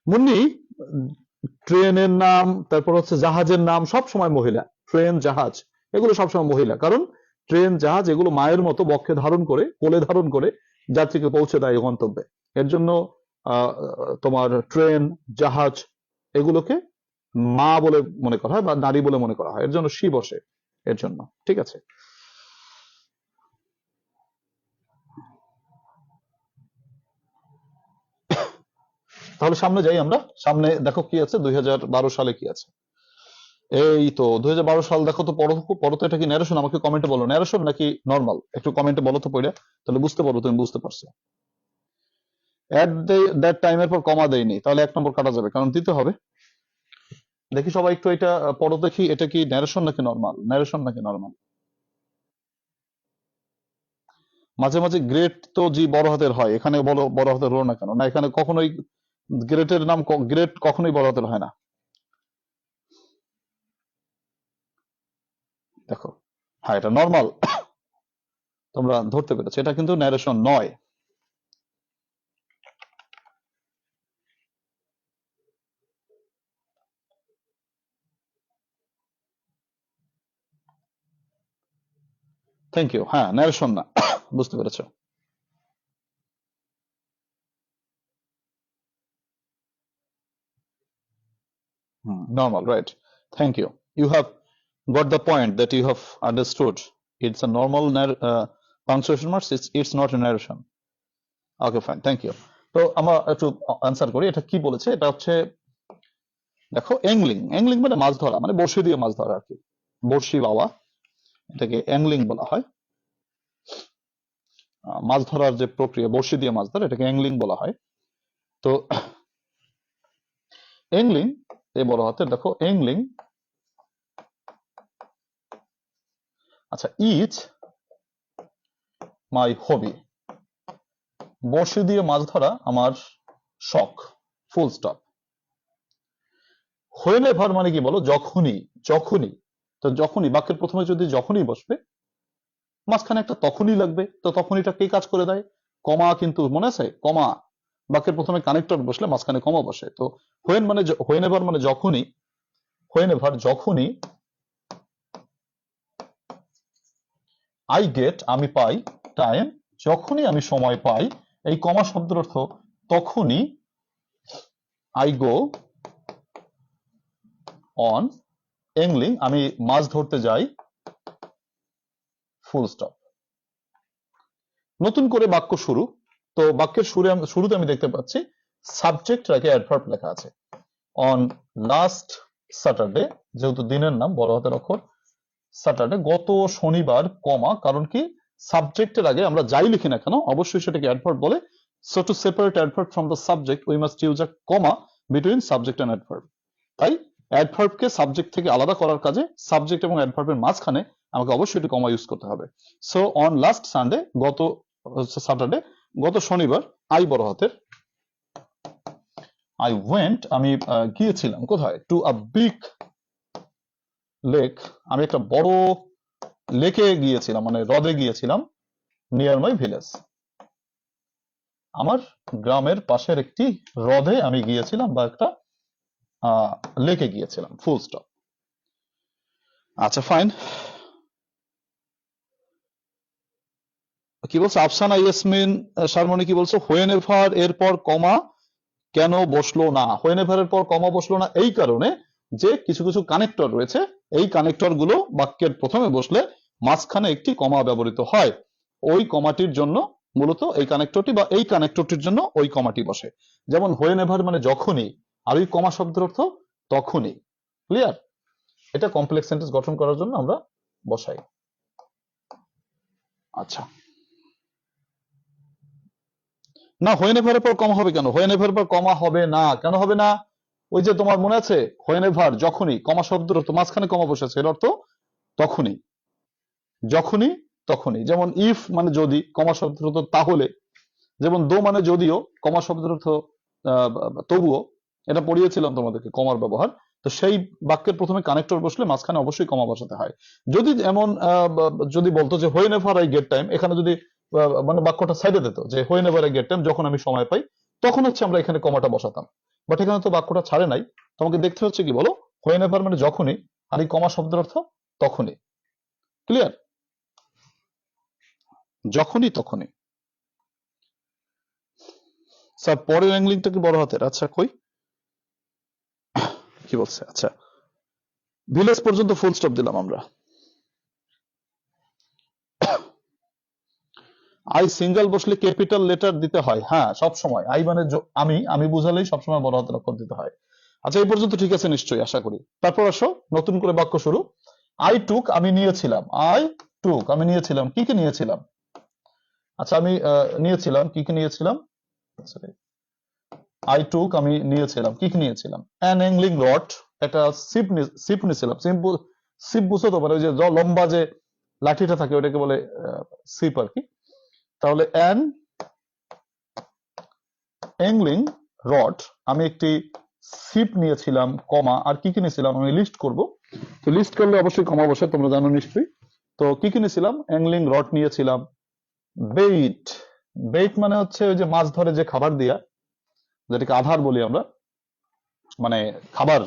মুন্নি, ট্রেনের নাম, তারপর হচ্ছে জাহাজের নাম সব সময় মহিলা, ট্রেন, জাহাজ, এগুলো সবসময় মহিলা, কারণ ট্রেন, জাহাজ এগুলো মায়ের মতো বক্ষে ধারণ করে, কোলে ধারণ করে যাত্রীকে পৌঁছে দেয় গন্তব্যে। এর জন্য তোমার ট্রেন, জাহাজ এগুলোকে মা বলে মনে করা হয় বা নারী বলে মনে করা হয়, এর জন্য শি বসে, এর জন্য, ঠিক আছে। তাহলে সামনে যাই আমরা, সামনে দেখো কি আছে 2012 সালে কি আছে। এই তো 2012 সাল, দেখো তো, পড়ো পড়ো তো, এটা কি ন্যারেশন? আমাকে কমেন্টে বলো ন্যারেশন নাকি নর্মাল, একটু কমেন্টে বলো তো পড়ে, তাহলে বুঝতে পারো তুমি বুঝতে পারছো। এট দ্যাট টাইমের পর কমা দেয়নি, তাহলে এক নম্বর কাটা যাবে, কারণ দিতে হবে। দেখি সবাই একটু এটা পড়ো দেখি, এটা কি ন্যারেশন নাকি নর্মাল, ন্যারেশন নাকি নর্মাল। মাঝে মাঝে গ্রেট তো জি বড় হাতের হয়, এখানে বলো বড় হাতের হলো না কেন? না, এখানে কখনোই গ্রেটের নাম, গ্রেট কখনোই বড় হাতের হয় না। দেখো, হ্যাঁ এটা নর্মাল, তোমরা ধরতে পেরেছো, এটা কিন্তু ন্যারেশন নয়। থ্যাংক ইউ, হ্যাঁ ন্যারেশন না, বুঝতে পেরেছো। Normal, right. Thank you. You have got the point that you have understood. It's a normal punctuation marks. It's not a narration. Okay, fine. Thank you. তো আমরা একটু আনসার করি, এটা কি বলেছে, এটা হচ্ছে দেখো অ্যাংলিং, অ্যাংলিং মানে মাছ ধরা, মানে বড়শি দিয়ে মাছ ধরা আর কি, বড়শি বাওয়া, এটাকে অ্যাংলিং বলা হয়। মাছ ধরার যে প্রক্রিয়া, বড়শি দিয়ে মাছ ধরা, এটাকে অ্যাংলিং বলা হয়। তো অ্যাংলিং, এই বড় হাতের দেখো অ্যাংলিং, আচ্ছা ইজ মাই হবি। বড়শি দিয়ে মাছ ধরা আমার শখ, ফুল স্টপ। হোয়েন এভার মানে কি বলো, যখনই, যখনই। তো যখনই, বাক্যের প্রথমে যদি যখনই বসবে, মাঝখানে একটা তখনই লাগবে। তো তখনইটা কে কাজ করে দেয়? কমা, কিন্তু মনে আছে কমা, বাক্যের প্রথমে কানেক্টর বসলে মাঝখানে কমা বসে। তো হোয়েন মানে, হোয়েন এভার মানে যখনই, হোয়েন এভার যখনই, আই গেট আমি পাই, টাইম যখনই আমি সময় পাই, এই কমা শব্দের অর্থ তখনই, আই গো অন এংলিং আমি মাছ ধরতে যাই, ফুল স্টপ। নতুন করে বাক্য শুরু। তো বাক্যের শুরুতে আমি দেখতে পাচ্ছি সাবজেক্ট রেখে অ্যাডভার্ব লেখা আছে। অন লাস্ট স্যাটারডে, যেহেতু দিনের নাম, বড় হাতের অক্ষর, স্যাটারডে গত শনিবার, কমা, কারণ কি সাবজেক্টের আগে আমরা যাই লিখি না কেন অবশ্যই সেটাকে অ্যাডভার্ব বলে। So to separate adverb from the subject we must use a comma between subject and adverb. তাই অ্যাডভার্বকে সাবজেক্ট থেকে আলাদা করার কাজে সাবজেক্ট এবং অ্যাডভার্বের মাঝখানে আমাকে অবশ্যই একটু কমা ইউজ করতে হবে। সো অন লাস্ট সানডে, গত স্যাটারডে, গত শনিবার, আই বড় হাতের, আই ওয়েন্ট আমি গিয়েছিলাম কোথায়, টু আ বিগ লেক আমি একটা বড় লেকে গিয়েছিলাম, মানে হ্রদে গিয়েছিলাম, নিয়ার মাই ভিলেজ আমার গ্রামের পাশের একটি হ্রদে আমি গিয়েছিলাম, বা একটা লেকে গিয়েছিলাম, ফুল স্টপ। আচ্ছা ফাইন। কি বলছো আফসানা ইয়াসমিন শারমনি, কি বলছো? হোয়েন এভার এরপর কমা কেন বসলো না? হোয়েন এভার এর পর কমা বসলো না এই কারণে যে কিছু কিছু কানেক্টর রয়েছে, এই কানেক্টর গুলো বাক্যের প্রথমে বসলে মাঝখানে একটি কমা ব্যবহৃত হয়। ওই কমাটির জন্য মূলত এই কানেক্টরটি, বা এই কানেক্টরটির জন্য ওই কমাটি বসে। যেমন হোয়েন এভার মানে যখনই, আর ওই কমা শব্দের অর্থ তখনই। ক্লিয়ার? এটা কমপ্লেক্স সেন্টেন্স গঠন করার জন্য আমরা বসাই। আচ্ছা, না হোয়েন এভারের পর কমা হবে কেন? হোয়েন এভারের পর কমা হবে না, কেন হবে না? ওই যে তোমার মনে আছে, হোয়েন এভার যখনই, কমা শব্দের অর্থ মাঝখানে কমা বসেছে, এর অর্থ তখনই, যখনই, তখনই। যেমন ইফ মানে যদি, কমা শব্দের অর্থ তাহলে। যেমন দো মানে যদিও, কমা শব্দের অর্থ তবুও। এটা পড়িয়েছিলাম তোমাদেরকে কমার ব্যবহার। তো সেই বাক্যের প্রথমে কানেক্টর বসলে মাঝখানে অবশ্যই কমা বসাতে হয়। যদি এমন যদি বলতো যে when ever I get time, এখানে যদি মানে বাক্যটা সাইডে দিত যে when ever I get time, যখন আমি সময় পাই, তখন হচ্ছে আমরা এখানে কমাটা বসাতাম। বাট এখানে তো বাক্যটা ছাড়ে নাই, তোমাকে দেখতে হচ্ছে কি বলো, হোয়েন এভার মানে যখনই, আর এই কমা শব্দের অর্থ তখনই। ক্লিয়ার? যখনই তখনই। স্যার পরের অ্যাংলিংটা কি বড় হাতের? আচ্ছা কই, কি বলছে? আচ্ছা, ভিলেজ পর্যন্ত ফুল স্টপ দিলাম আমরা। আই সিঙ্গেল বসলে ক্যাপিটাল লেটার দিতে হয়, হ্যাঁ সব সময়। আই মানে আমি, আমি বুঝালেই সবসময় বড় হাতের অক্ষর দিতে হয়। আচ্ছা এই পর্যন্ত ঠিক আছে নিশ্চয়ই, আশা করি। তারপর আসো নতুন করে বাক্য শুরু। আই টুক আমি নিয়েছিলাম, আই টুক আমি নিয়েছিলাম, কি কি নিয়েছিলাম? আচ্ছা আমি নিয়েছিলাম, কি কি নিয়েছিলাম? আই টুক আমি নিয়েছিলাম, কি কি নিয়েছিলাম? অ্যান অ্যাংলিং রড, একটা সিপ নিয়েছিলাম। সিপ বুঝো তো, মানে ওই যে লম্বা যে লাঠিটা থাকে ওটাকে বলে সিপ আর কি। তাহলে অ্যান অ্যাংলিং রড আমি একটি সিপ নিয়েছিলাম, কমা, আর কি কি নিয়েছিলাম আমি লিস্ট করব। তো লিস্ট করলে অবশ্যই কমা বসে, তোমরা জানো নিশ্চয়ই। তো কি কি নিয়েছিলাম? অ্যাংলিং রড নিয়েছিলাম, বেইট, বেইট মানে হচ্ছে ওই যে মাছ ধরে যে খাবার দিয়া, যেটাকে আধার বলি আমরা, মানে খাবার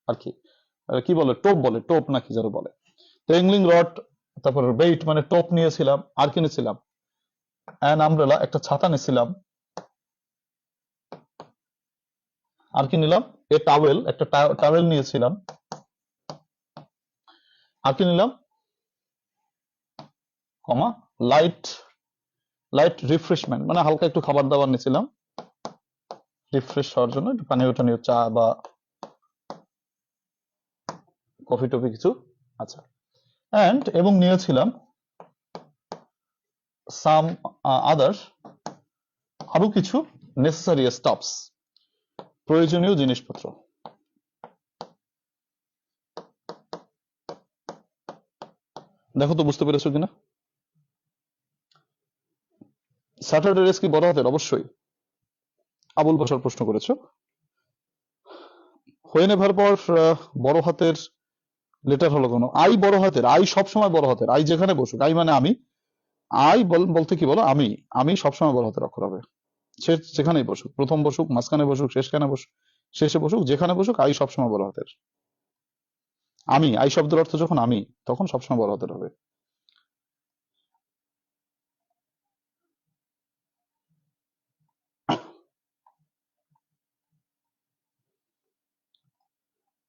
আর কি, কি বলে, টোপ বলে, টোপ নাকি যারা বলে। তো অ্যাংলিং রড, তারপর বেইট মানে টোপ নিয়েছিলাম, আর কি নিয়েছিলাম? অ্যান আমব্রেলা একটা ছাতা নিয়েছিলাম, আর কি নিলাম? এ টাওয়েল একটা টাওয়েল নিয়েছিলাম, আর কি নিলাম? কমা লাইট, লাইট রিফ্রেশমেন্ট মানে হালকা একটু খাবার দাবার নিয়েছিলাম, রিফ্রেশ হওয়ার জন্য, একটু পানীয় টানীয় চা বা কফি টফি কিছু। আচ্ছা, এন্ড এবং নিয়েছিলাম সাম আদার্স, আরো কিছু নেসেসারি স্টাফস, প্রয়োজনীয় জিনিসপত্র। দেখো তো বুঝতে পেরেছো কিনা? স্যাটারডে এস কি বড় হাতের? অবশ্যই। আবুল বশর প্রশ্ন করেছো। হোয়েন এভার পর বড় হাতের লেটার হলো কোনো? আই বড় হাতের, আই সবসময় বড় হাতের, আই যেখানে বসুক, আই মানে আমি, আই বলতে কি বলো, আমি, আমি সবসময় বড় হাতের অক্ষর হবে। সে যেখানেই বসুক, প্রথম বসুক, মাঝখানে বসুক, শেষে বসুক, যেখানে বসুক, আই সবসময় বড় হাতের। আমি, আই শব্দের অর্থ যখন আমি, তখন সবসময় বড় হাতের হবে।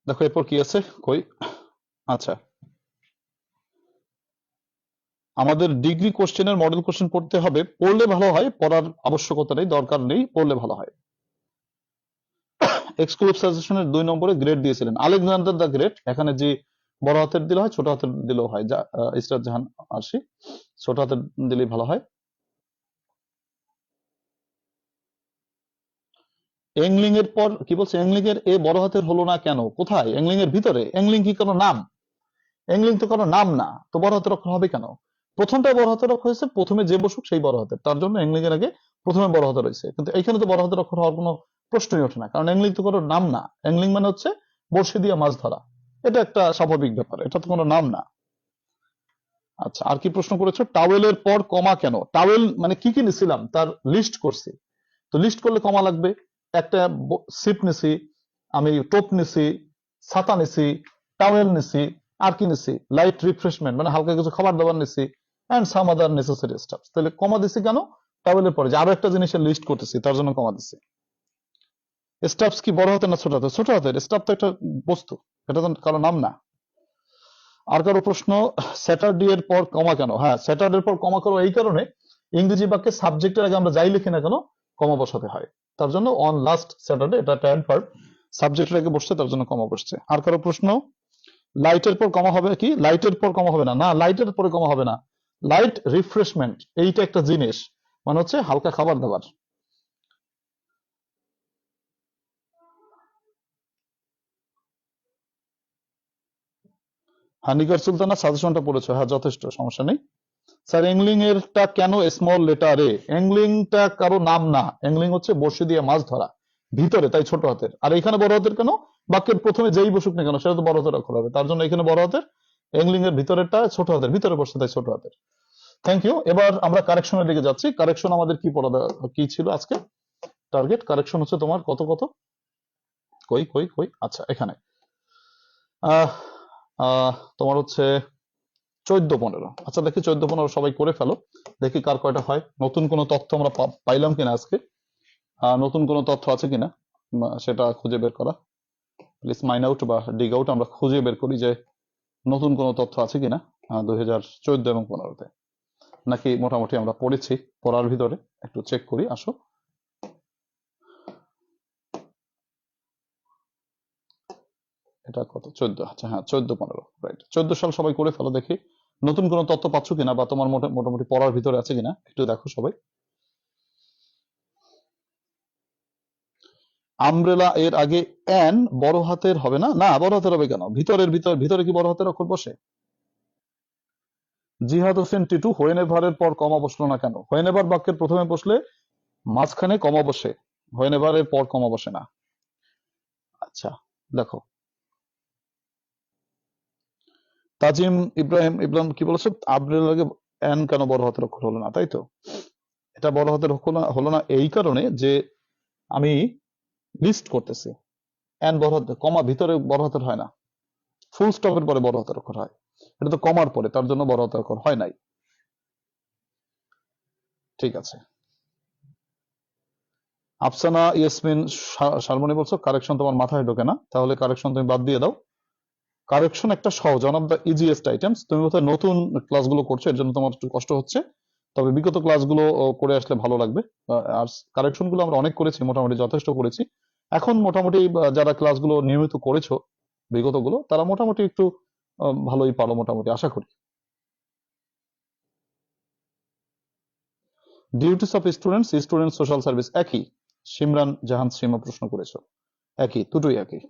দেখো এরপর কি আছে, কই, আচ্ছা, আমাদের ডিগ্রি কোশ্চেনের মডেল কোশ্চেন পড়তে হবে, পড়লে ভালো হয়, পড়ার আবশ্যকতা নেই, দরকার নেই, পড়লে ভালো হয়। এক্সক্লুসিভ সাজেশনের 2 নম্বরে গ্রেড দিয়েছিলেন আলেকজান্ডার দ্য গ্রেট, এখানে যে বড় হাতের দিলে হয়, ছোট হাতের দিলেও হয়, যা ইসরাত জাহান আরশি, ছোট হাতের দিলেই ভালো হয়। এংলিং এর পর কি বলছে, এংলিং এর এ বড় হাতের হলো না কেন? কোথায়? এংলিং এর ভিতরে? এংলিং কি কোনো নাম? এংলিং তো কোনো নাম না, তো বড় হাতের অক্ষর হবে কেন? প্রথমটা বড় হাতের অক্ষর হয়েছে, প্রথমে যে বসুক সেই বড় হাতের, তার জন্য এংলিং এর আগে প্রথমে বড় হাতের রয়েছে, কিন্তু এইখানে তো বড় হাতের অক্ষর হওয়ার কোনো প্রশ্নই ওঠে না, কারণ এংলিং তো কোনো নাম না। এংলিং মানে হচ্ছে বড়শি দিয়ে মাছ ধরা, এটা একটা স্বাভাবিক ব্যাপার, এটা তো কোনো নাম না। আচ্ছা, আর কি প্রশ্ন করেছো? টাওয়েলের পর কমা কেন? টাওয়েল মানে কি কি নিছিলাম তার লিস্ট করছি, তো লিস্ট করলে কমা লাগবে। একটা সিপ নিছি, আমি টোপ নিছি, ছাতা নিছি, টাওয়েল নিছি, আর কি নিছি, লাইট রিফ্রেশমেন্ট মানে হালকা কিছু খাবার দাবার নিছি, and some other necessary stuff. তাহলে কমা দিছি কেন? টাওয়েলের পরে যে আরো একটা জিনিসের লিস্ট করতেছি, তার জন্য কমা দিছি। স্টাফস কি বড় হাতের না ছোট হাতের? ছোট হাতের। স্টাফ তো একটা বস্তু, এটা তো কারো নাম না। আর কারো প্রশ্ন, স্যাটারডে এর পর কমা কেন? হ্যাঁ, স্যাটারডে এর পর কমা করো এই কারণে, ইংরেজি বাক্যে সাবজেক্টের আগে আমরা যাই লিখি না কেন কমা বসাতে হয়, তার জন্য অন লাস্ট স্যাটারডে, এটা ট্যান ভার্ব, সাবজেক্টের আগে বসছে, তার জন্য কমা বসছে। আর কারো প্রশ্ন, লাইটের পর কমা হবে কি? লাইটের পর কমা হবে না, না লাইটের পরে কমা হবে না, লাইট রিফ্রেশমেন্ট এইটা একটা জিনিস, মানে হচ্ছে হালকা খাবার দাবার। হানিকার সুলতানা সাজেশনটা পড়েছো? হ্যাঁ, যথেষ্ট, সমস্যা নেই। স্যার এংলিং এরটা কেন স্মল লেটারে? এংলিংটা কারো নাম না, এংলিং হচ্ছে বড়শি দিয়ে মাছ ধরা, ভিতরে, তাই ছোট হাতের। আর এখানে বড় হাতের কেন? বাক্যের প্রথমে যেই বসুক না কেন সেটা তো বড় হাতের অক্ষর হবে, তার জন্য এখানে বড় হাতের। এংলিং এর ভিতরেরটা ছোট হাতের, ভিতরে বসছে তাই ছোট হাতের। Thank you. এবার আমরা কারেকশনের দিকে যাচ্ছি। কারেকশন আমাদের কি পড়া কি ছিল আজকে? টার্গেট কারেকশন হচ্ছে তোমার কত কত, কই কই কই, আচ্ছা এখানে আহ আহ তোমার হচ্ছে 14-15। আচ্ছা দেখি 14-15 সবাই করে ফেলো, দেখি কার কয়টা হয়। নতুন কোনো তথ্য আমরা পাইলাম কিনা আজকে, নতুন কোনো তথ্য আছে কিনা সেটা খুঁজে বের করা। প্লিজ মাইন আউট বা ডিগ আউট, আমরা খুঁজে বের করি যে নতুন কোনো তথ্য আছে কিনা 2014 এবং 15-তে, নাকি মোটামুটি আমরা পড়েছি পড়ার ভিতরে। একটু চেক করি, আসো। এটা কত? 14। আচ্ছা হ্যাঁ, 14-15, রাইট। 14 সাল সবাই করে ফেলো, দেখি নতুন কোনো তথ্য পাচ্ছ কিনা, বা তোমার মোটামুটি পড়ার ভিতরে আছে কিনা, একটু দেখো সবাই। আমব্রেলা এর আগে এন বড় হাতের হবে না? না, বড় হাতের হবে কেন? ভিতরে কি বড় হাতের অক্ষর বসে? জিহাদ হোসেন টিটু, হোয়েনেভারের পর কমা বসলো না কেন? হোয়েনেভার বাক্যের প্রথমে বসলে মাঝখানে কমা বসে, হোয়েনেভারের পর কমা বসে না। আচ্ছা দেখো, তাজিম ইব্রাহিম ইব্রাহিম কি বলেছে, আমব্রেলার আগে এন কেন বড় হাতের অক্ষর হলো না? তাই তো, এটা বড় হাতের হলো না এই কারণে যে আমি লিস্ট করতেছি। এন বড় হাতের, কমা ভিতরে বড় হাতের হয় না, ফুল স্টপের পরে বড় হাতের অক্ষর হয়, এটা তো কমার পরে, তার জন্য বড় হাতের অক্ষর হয় নাই। ঠিক আছে। আফসানা ইয়াসমিন শারমনি বলছো কারেকশন তোমার মাথায় ঢোকে না, তাহলে কারেকশন তুমি বাদ দিয়ে দাও। কারেকশন একটা সহজ, one of the easiest items. তুমি বোধহয় নতুন ক্লাসগুলো করছো, এর জন্য তোমার একটু কষ্ট হচ্ছে, তবে বিগত ক্লাসগুলো করে আসলে ভালো লাগবে। আর কারেকশন গুলো আমরা অনেক করেছি, মোটামুটি যথেষ্ট করেছি। এখন মোটামুটি যারা ক্লাসগুলো নিয়মিত করেছো বিগত গুলো, তারা মোটামুটি একটু ভালোই পারো মোটামুটি, আশা করি। Duties of students, student social service একই। সিমরান জাহান সীমা প্রশ্ন করেছো, একই, দুটোই একই।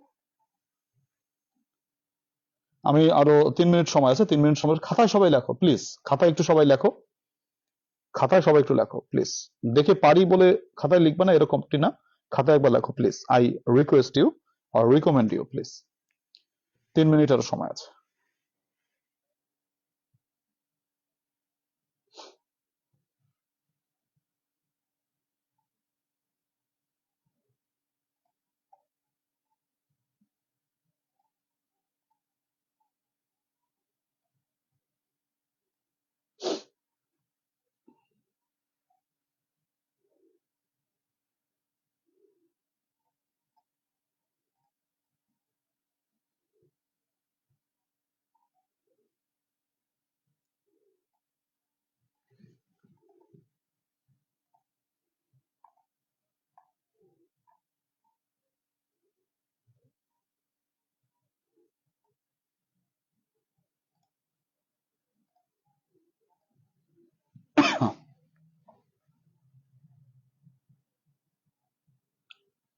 আমি আরো 3 মিনিট সময় আছে, 3 মিনিট সময় খাতায় সবাই লেখো প্লিজ, খাতায় একটু সবাই লেখো। খাতায় সবাই একটু লেখো প্লিজ। দেখে পারি বলে খাতায় লিখবে না এরকমটি না, খাতায় একবার লেখো please. I request you or recommend you please. 3 minute আরো সময় আছে।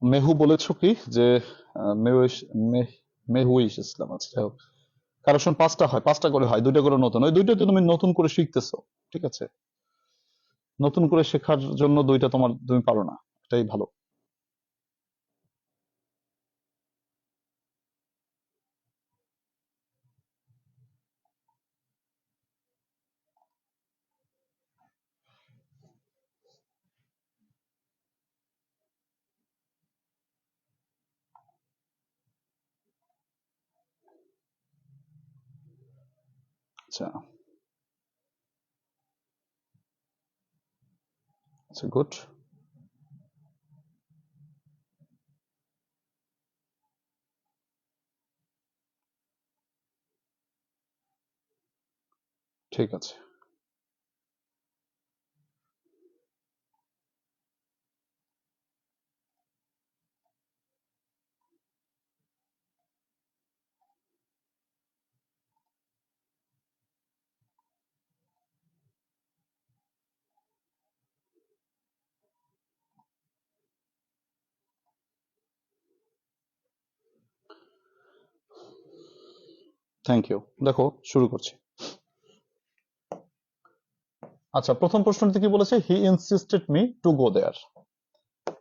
মেহু বলেছো কি যে মেহুইশ ইসলাম, আচ্ছা যাই হোক। কারেকশন 5টা হয়, 5টা করে হয়, 2টা করে নতুন, ওই 2টা তো তুমি নতুন করে শিখতেছো, ঠিক আছে? নতুন করে শেখার জন্য 2টা তুমি পারো না, এটাই ভালো। আচ্ছা আচ্ছা, গুড। ঠিক আছে। Thank you. দেখো শুরু করছি। আচ্ছা, প্রথম প্রশ্নটি কি বলেছে? He insisted me to go there.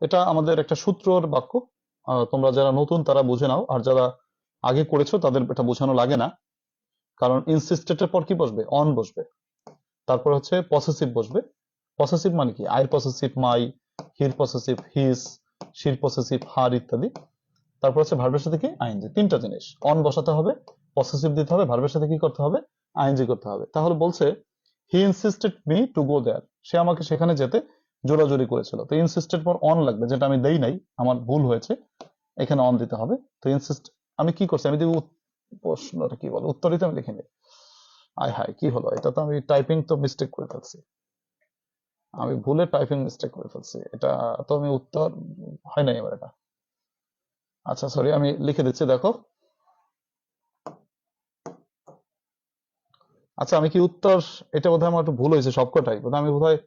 এটা আমাদের একটা সূত্রর বাক্য। তোমরা যারা নতুন তারা বুঝে নাও, আর যারা আগে করেছো তাদের এটা বোঝানো লাগে না। কারণ ইনসিস্টেড এর পর কি বসবে? অন বসবে, তারপর হচ্ছে পসেসিভ বসবে। পসেসিভ মানে কি? আইর পসেসিভ মাই, হির পসেসিভ হিজ, শির পসেসিভ হার ইত্যাদি। তারপর হচ্ছে ভার্বের সাথে কি? আইএনজি। 3টা জিনিস, অন বসাতে হবে, পসেসিভ দিতে হবে, ভার্বের সাথে কি করতে হবে? আইএনজি করতে হবে। তাহলে বলছে he insisted me to go there, সে আমাকে সেখানে যেতে জোরাজোরি করেছিল। তো ইনসিস্টেড পর অন লাগবে, যেটা আমি দেই নাই, আমার ভুল হয়েছে, এখানে অন দিতে হবে। তো ইনসিস্ট আমি কি করছি? আমি দিব প্রশ্নটা কি বলে, উত্তরই তো আমি লিখিনি। আয় হায়, কি হলো এটা? তো আমি টাইপিং তো মিস্টেক করে ফেলছি, আমি ভুলে টাইপিং মিস্টেক করে ফেলছি। এটা তো আমি উত্তর হয় নাই এবার এটা। আচ্ছা সরি, আমি লিখে দিচ্ছি, দেখো। আচ্ছা আমি কি উত্তর, এটা বোধহয় আমার একটু ভুল হয়েছে সবকটাই, বোধহয় আমি বোধহয়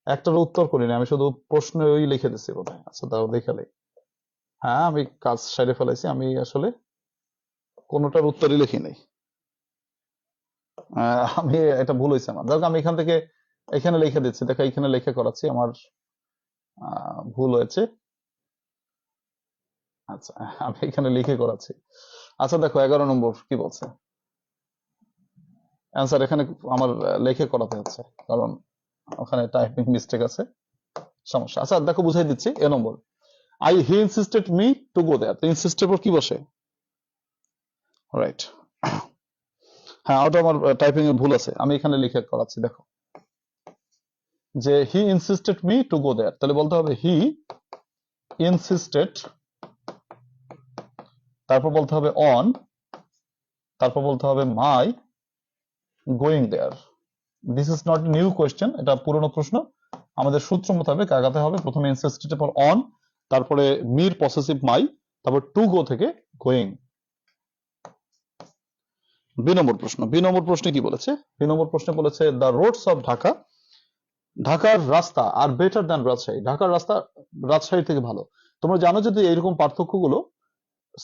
একটার উত্তর করিনি, আমি শুধু প্রশ্ন ওই লিখে দিচ্ছি বোধহয়। আচ্ছা তাও দেখালে, হ্যাঁ আমি কাজ সাইডে ফেলাইছি, আমি আসলে কোনোটার উত্তরই লিখি নাই। আমি এটা ভুল হয়েছে আমার, দেখো আমি এখান থেকে এখানে লিখে দিচ্ছি, দেখো এখানে লিখে করাচ্ছি, আমার ভুল হয়েছে। আচ্ছা আমি এখানে লিখে করাচ্ছি। আচ্ছা দেখো 11 নম্বর কি বলছে অ্যান্সার, এখানে আমার লেখে করাতে হচ্ছে, কারণ ওখানে টাইপিং মিস্টেক আছে, সমস্যা। আচ্ছা দেখো বুঝাই দিচ্ছি। Number, he insisted me to go there, তো ইনসিস্টের পর কি বসে? রাইট। হ্যাঁ ওটা আমার টাইপিং এর ভুল আছে, আমি এখানে লিখে করাচ্ছি। দেখো যে he insisted me to go there, তাহলে বলতে হবে হি ইনসিস্টেড, তারপর বলতে হবে অন, তারপর বলতে হবে my going there. This is not new question, এটা পুরনো প্রশ্ন। আমাদের সূত্র মোতাবেক আগাতে হবে, প্রথমে ইনসিস্টেড পর অন, তারপরে মির পসেসিভ মাই, তারপর টু গো থেকে গোয়িং। 2 নম্বর প্রশ্ন, 2 নম্বর প্রশ্নে কি বলেছে? 2 নম্বর প্রশ্নে বলেছে দ্য রোডস অফ ঢাকা, ঢাকার রাস্তা আর বেটার দ্যান রাজশাহী, ঢাকার রাস্তা রাজশাহী থেকে ভালো। তোমরা জানো যদি এইরকম পার্থক্যগুলো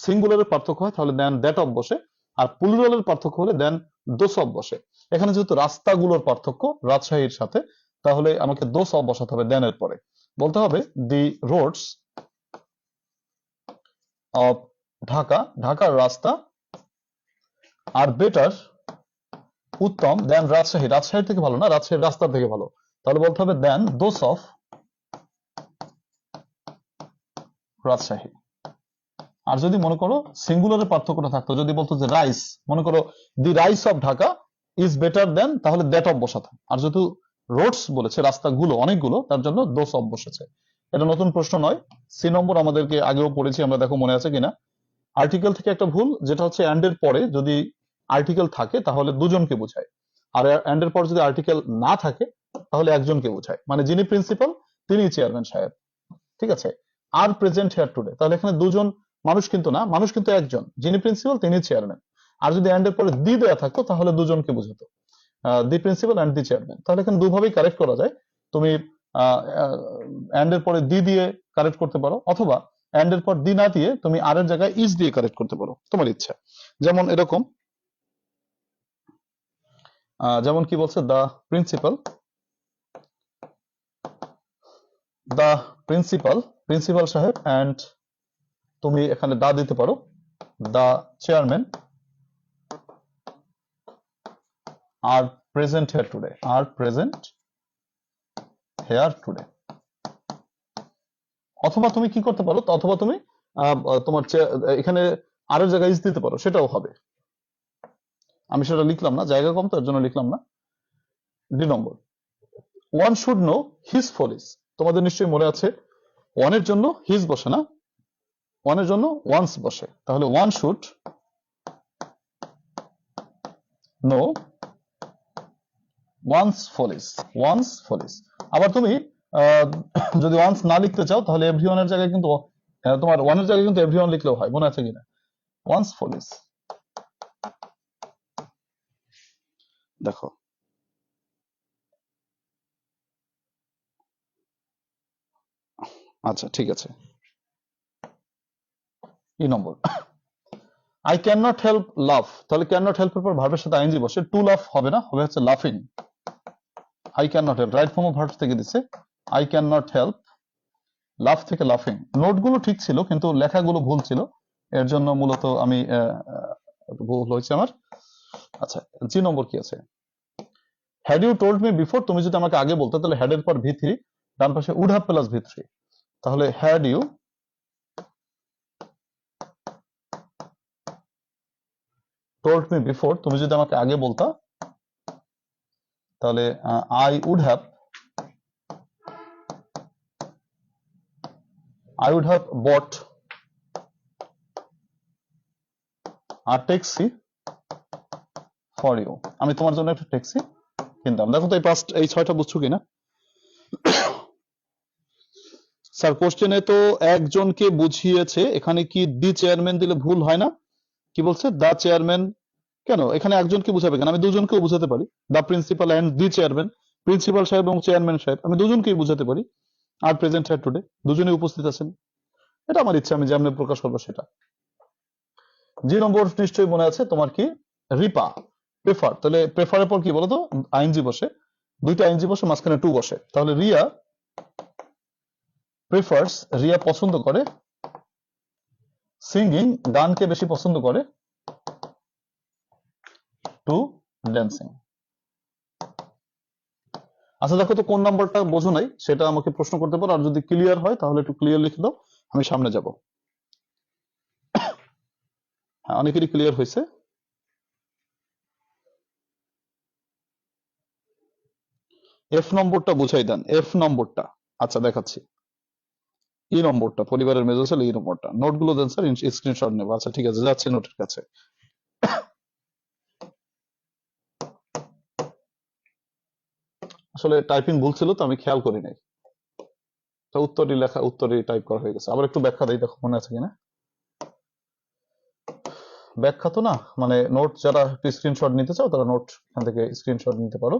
সিঙ্গুলারের পার্থক্য হয় তাহলে দেন দ্যাট অফ বসে, আর প্লুরালের পার্থক্য হলে দেন দোস অফ বসে। এখানে যেহেতু রাস্তাগুলোর পার্থক্য রাজশাহীর সাথে, তাহলে আমাকে দোস অফ বসাতে হবে দেন এর পরে। বলতে হবে দি রোডস অফ ঢাকা, ঢাকার রাস্তা আর বেটার উত্তম দেন রাজশাহী, রাজশাহীর থেকে ভালো না, রাজশাহীর রাস্তার থেকে ভালো। তাহলে বলতে হবে দেন দোস অফ রাজশাহী। আর যদি মনে করো সিঙ্গুলারের পার্থক্যটা থাকতো, যদি বলতো যে রাইস, মনে করো the rice of Dhaka is better দেন, তাহলে দ্যাট অফ বসাতো। আর যেহেতু রোডস বলেছে রাস্তাগুলো অনেকগুলো, তার জন্য দোস অফ বসেছে। এটা নতুন প্রশ্ন নয়, সি নম্বর আমাদেরকে আগেও পড়েছি আমরা, দেখো মনে আছে কিনা। আর্টিকেল থেকে একটা ভুল, যেটা হচ্ছে অ্যান্ড এর পরে যদি আর্টিকেল থাকে তাহলে দুজনকে বোঝায়, আর অ্যান্ড এর পর যদি আর্টিকেল না থাকে তাহলে একজনকে বোঝায়, মানে যিনি প্রিন্সিপাল তিনি চেয়ারম্যান সাহেব, ঠিক আছে। আর প্রেজেন্ট হেয়ার টুডে, তাহলে এখানে দুজন মানুষ কিন্তু না, মানুষ কিন্তু একজন, যিনি প্রিন্সিপাল তিনি চেয়ারম্যান। আর যদি অ্যান্ড এর পরে দি দেয়া থাকতো তাহলে দুজনকে বোঝাতো, the principal and the chairman. তাহলে এখানে দুভাবেই কারেক্ট করা যায়। তুমি অ্যান্ড এর পরে দি দিয়ে কারেক্ট করতে পারো, অথবা অ্যান্ড এর পর দি না দিয়ে তুমি আর এর জায়গায় ইজ দিয়ে কারেক্ট করতে পারো, তোমার ইচ্ছা। যেমন এরকম, যেমন কি বলছে, the principal, the principal, principal সাহেব, অ্যান্ড তুমি এখানে দা দিতে পারো, the chairman are present here today, are present here today. অথবা তুমি কি করতে পারো, অথবা তুমি তোমার এখানে আর এর জায়গায় ইজ দিতে পারো, সেটাও হবে। আমি সেটা লিখলাম না, জায়গা কম তো এর জন্য লিখলাম না। D number, one should know his follies. তোমাদের নিশ্চয়ই মনে আছে ওয়ানের জন্য হিজ বসে না, ওয়ানের জন্য ওয়ান্স বসে। তাহলে one should know one's follies, one's follies. আবার তুমি যদি ওয়ান্স না লিখতে চাও তাহলে এভরিওয়ানের জায়গায় কিন্তু তোমার ওয়ানের জায়গায় কিন্তু এভরিওয়ান লিখলেও হয়, মনে আছে কিনা। ওয়ান্স ফলিস, দেখো আচ্ছা ঠিক আছে। ই নম্বর, আই ক্যান নট হেল্প লাভ, তাহলে ক্যান নট হেল্প এর পর ভার্বের সাথে আইএনজি বসে, টু লাভ হবে না, হবে হচ্ছে লাফিং। I can not help, right form of verb থেকে দিছে, I can not help, love থেকে লাফিং। নোটগুলো ঠিক ছিল কিন্তু লেখাগুলো ভুল ছিল, এর জন্য মূলত আমি ভুল হয়েছে আমার। আচ্ছা, জি নম্বর কি আছে, had you told me before, তুমি যদি আমাকে আগে বলতে, তাহলে হ্যাড এর পর ভি থ্রি, ডান পাশে would have plus V three. তাহলে had you told me before, তুমি যদি আমাকে আগে বলতা, তাহলে I would have, I would have bought a taxi for you, আমি তোমার জন্য একটা ট্যাক্সি কিনতাম। দেখো তো এই ছয়টা বুঝছো কিনা। স্যার কোশ্চেনে তো একজনকে বুঝিয়েছে, এখানে কি দি চেয়ারম্যান দিলে ভুল হয় না? কি বলছে, দা চেয়ারম্যান, কেন এখানে একজনকে বুঝাবে কেন, আমি দুজনকেও বুঝাতে পারি, the principal and the chairman, principal সাহেব এবং চেয়ারম্যান সাহেব, আমি দুজনকেই বুঝাতে পারি। আর প্রেজেন্ট হেয়ার টুডে, দুজনেই উপস্থিত আছেন, এটা আমার ইচ্ছা, আমি যেমন প্রকাশ করবো সেটা। জি নম্বর নিশ্চয়ই মনে আছে তোমার, কি রিপা প্রেফার, তাহলে প্রেফারের পর কি বলতো আইএনজি বসে, দুইটা আইএনজি বসে, মাঝখানে টু বসে। তাহলে রিয়া প্রেফার্স, রিয়া পছন্দ করে, সিঙ্গিং গানকে বেশি পছন্দ করে, টু ড্যান্সিং। আচ্ছা দেখো তো কোন নাম্বারটা বোঝো নাই, সেটা আমাকে প্রশ্ন করতে পারো, আর যদি ক্লিয়ার হয় তাহলে একটু ক্লিয়ার লিখে দাও, আমি সামনে যাব। হ্যাঁ, অনেকেরই ক্লিয়ার হয়েছে। এফ নম্বরটা বুঝাই দেন, এফ নম্বরটা। আচ্ছা দেখাচ্ছি, ই নম্বরটা, পরিবারের মেজর ছেলে, ই নম্বরটা। নোটগুলো দেন স্যার, স্ক্রিনশট নেবো। আচ্ছা ঠিক আছে, যাচ্ছে নোটের কাছে। আসলে টাইপিং ভুল ছিল তো, আমি খেয়াল করি নাই, উত্তরই লেখা, উত্তরই টাইপ করা হয়ে গেছে। আবার একটু ব্যাখ্যা দেই, দেখো মনে আছে কিনা। ব্যাখ্যা তো না, মানে নোট যারা স্ক্রিনশট নিতে চাও তারা নোট এখান থেকে স্ক্রিনশট নিতে পারো।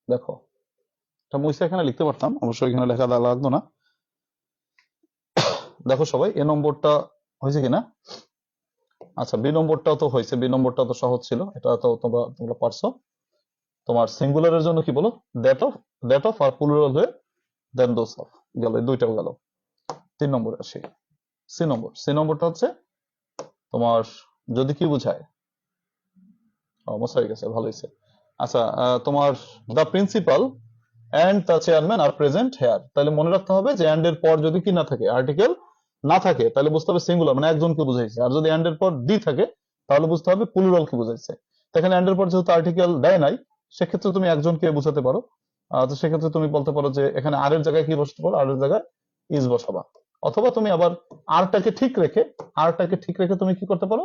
দেখো এটা মুইসা এখানে লিখতে পারতাম, অবশ্যই এখানে লেখা লাগতো না। দেখো সবাই, এ নম্বরটা হয়েছে কিনা, আচ্ছা, বি নম্বরটাও তো হয়েছে, বি নম্বরটা তো সহজ ছিল, এটা তো তোমরা তোমরা পারছো। তোমার সিঙ্গুলারের জন্য কি বলো? দ্যাট অফ আর প্লুরাল হয়ে দেন দোজ অফ। গেল, এই দুইটাও গেল। 3 নম্বর আসি। সি নম্বরটা হচ্ছে তোমার যদি কি বোঝায়। মোছা হয়ে গেছে, ভালো হয়েছে। আচ্ছা, তোমার the principal and the chairman are present here, তাহলে মনে রাখতে হবে যে এন্ড এর পর যদি কি না থাকে, আর্টিকেল না থাকে, তাহলে বুঝতে হবে সিঙ্গুলার মানে একজনকে বুঝাইছে। আর যদি এন্ড এর পর ডি থাকে, তাহলে বুঝতে হবে প্লুরাল কে বুঝাইছে। তো এখানে এন্ড এর পর যেহেতু আর্টিকেল দেয় নাই, সেক্ষেত্রে তুমি একজনকে বুঝাতে পারো। তো সেক্ষেত্রে তুমি বলতে পারো যে এখানে আর এর জায়গায় কি বসাতে পারো, আর এর জায়গায় ইজ বসাবা। অথবা তুমি আবার আরটাকে ঠিক রেখে তুমি কি করতে পারো,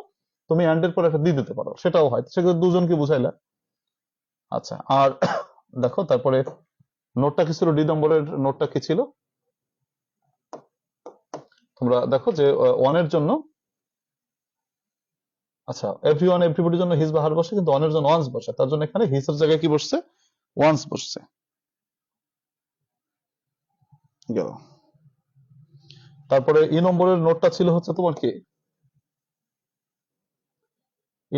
তুমি এন্ড এর পর একটা দিয়ে দিতে পারো, সেটাও হয়। তো সেক্ষেত্রে দুজনকে বুঝাইলা। আচ্ছা, আর দেখো তারপরে নোটটা কি ছিল, ডি নম্বরের নোটটা কি ছিল? তোমরা দেখো যে ওয়ানের জন্য, আচ্ছা, এভরিওয়ান এভরিবডির জন্য হিজ বা হার বসে, কিন্তু ওয়ানের জন্য ওয়ান্স বসে, তার জন্য এখানে হিজ এর জায়গায় কি বসছে, ওয়ান্স বসছে। গেল। তারপরে ই নম্বরের নোটটা ছিল হচ্ছে তোমার কি,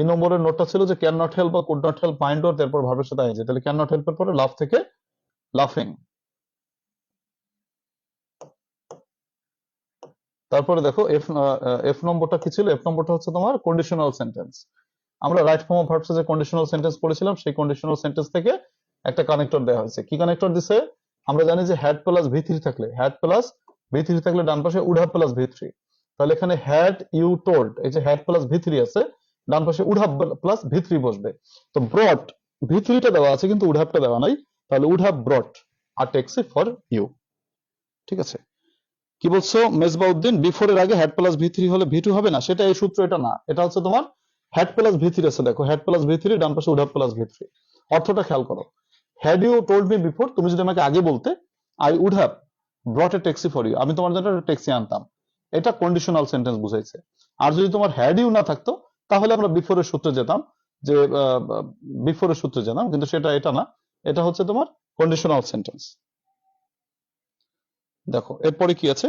ই নম্বরের নোটটা ছিল যে ক্যান নট হেল্প বা কুড নট হেল্প মাইন্ড ওর, তারপর ভার্বের সাথে আইনজি, তাহলে ক্যান নট হেল্পের পরে লাভ থেকে লাফিং। তারপরে দেখো এফ নম্বরটা কি ছিল, এফ নম্বরটা হচ্ছে তোমার কন্ডিশনাল সেন্টেন্স। আমরা রাইট ফর্ম অফ ভার্বস যে কন্ডিশনাল সেন্টেন্স পড়েছিলাম, সেই কন্ডিশনাল সেন্টেন্স থেকে একটা কানেক্টর দেওয়া হয়েছে। কি কানেক্টর দিছে? আমরা জানি যে হ্যাড প্লাস ভি থ্রি থাকলে, ডান পাশে would have plus V three. তাহলে এখানে হ্যাড ইউ টোল্ড, এই যে হ্যাড প্লাস ভি থ্রি আছে, ডান পাশে would have plus V three বসবে। তো ব্রট, ভি থ্রিটা দেওয়া আছে কিন্তু উড হ্যাভটা দেওয়া নাই, তাহলে would have brought a taxi for you. ঠিক আছে? কি বলছো মেজবাউদ্দিন, বিফোর এর আগে হ্যাড প্লাস ভি থ্রি হলে ভি টু হবে না? সেটা এই সূত্র, এটা না, এটা হচ্ছে তোমার হ্যাড প্লাস ভি থ্রি আছে। দেখো হ্যাড প্লাস ভি থ্রি, ডান পাশে would have plus V three. অর্থটা খেয়াল করো। Had you told me before, তুমি যদি আমাকে আগে বলতে, I would have brought a taxi for you, আমি তোমার জন্য একটা ট্যাক্সি আনতাম। এটা কন্ডিশনাল সেন্টেন্স বুঝাইছে। আর যদি তোমার হ্যাড ইউ না থাকতো, তাহলে আমরা বিফোরের সূত্রে যেতাম, যে বিফোরের সূত্রে যেতাম, কিন্তু সেটা এটা না, এটা হচ্ছে তোমার কন্ডিশনাল সেন্টেন্স। দেখো এরপরে কি আছে,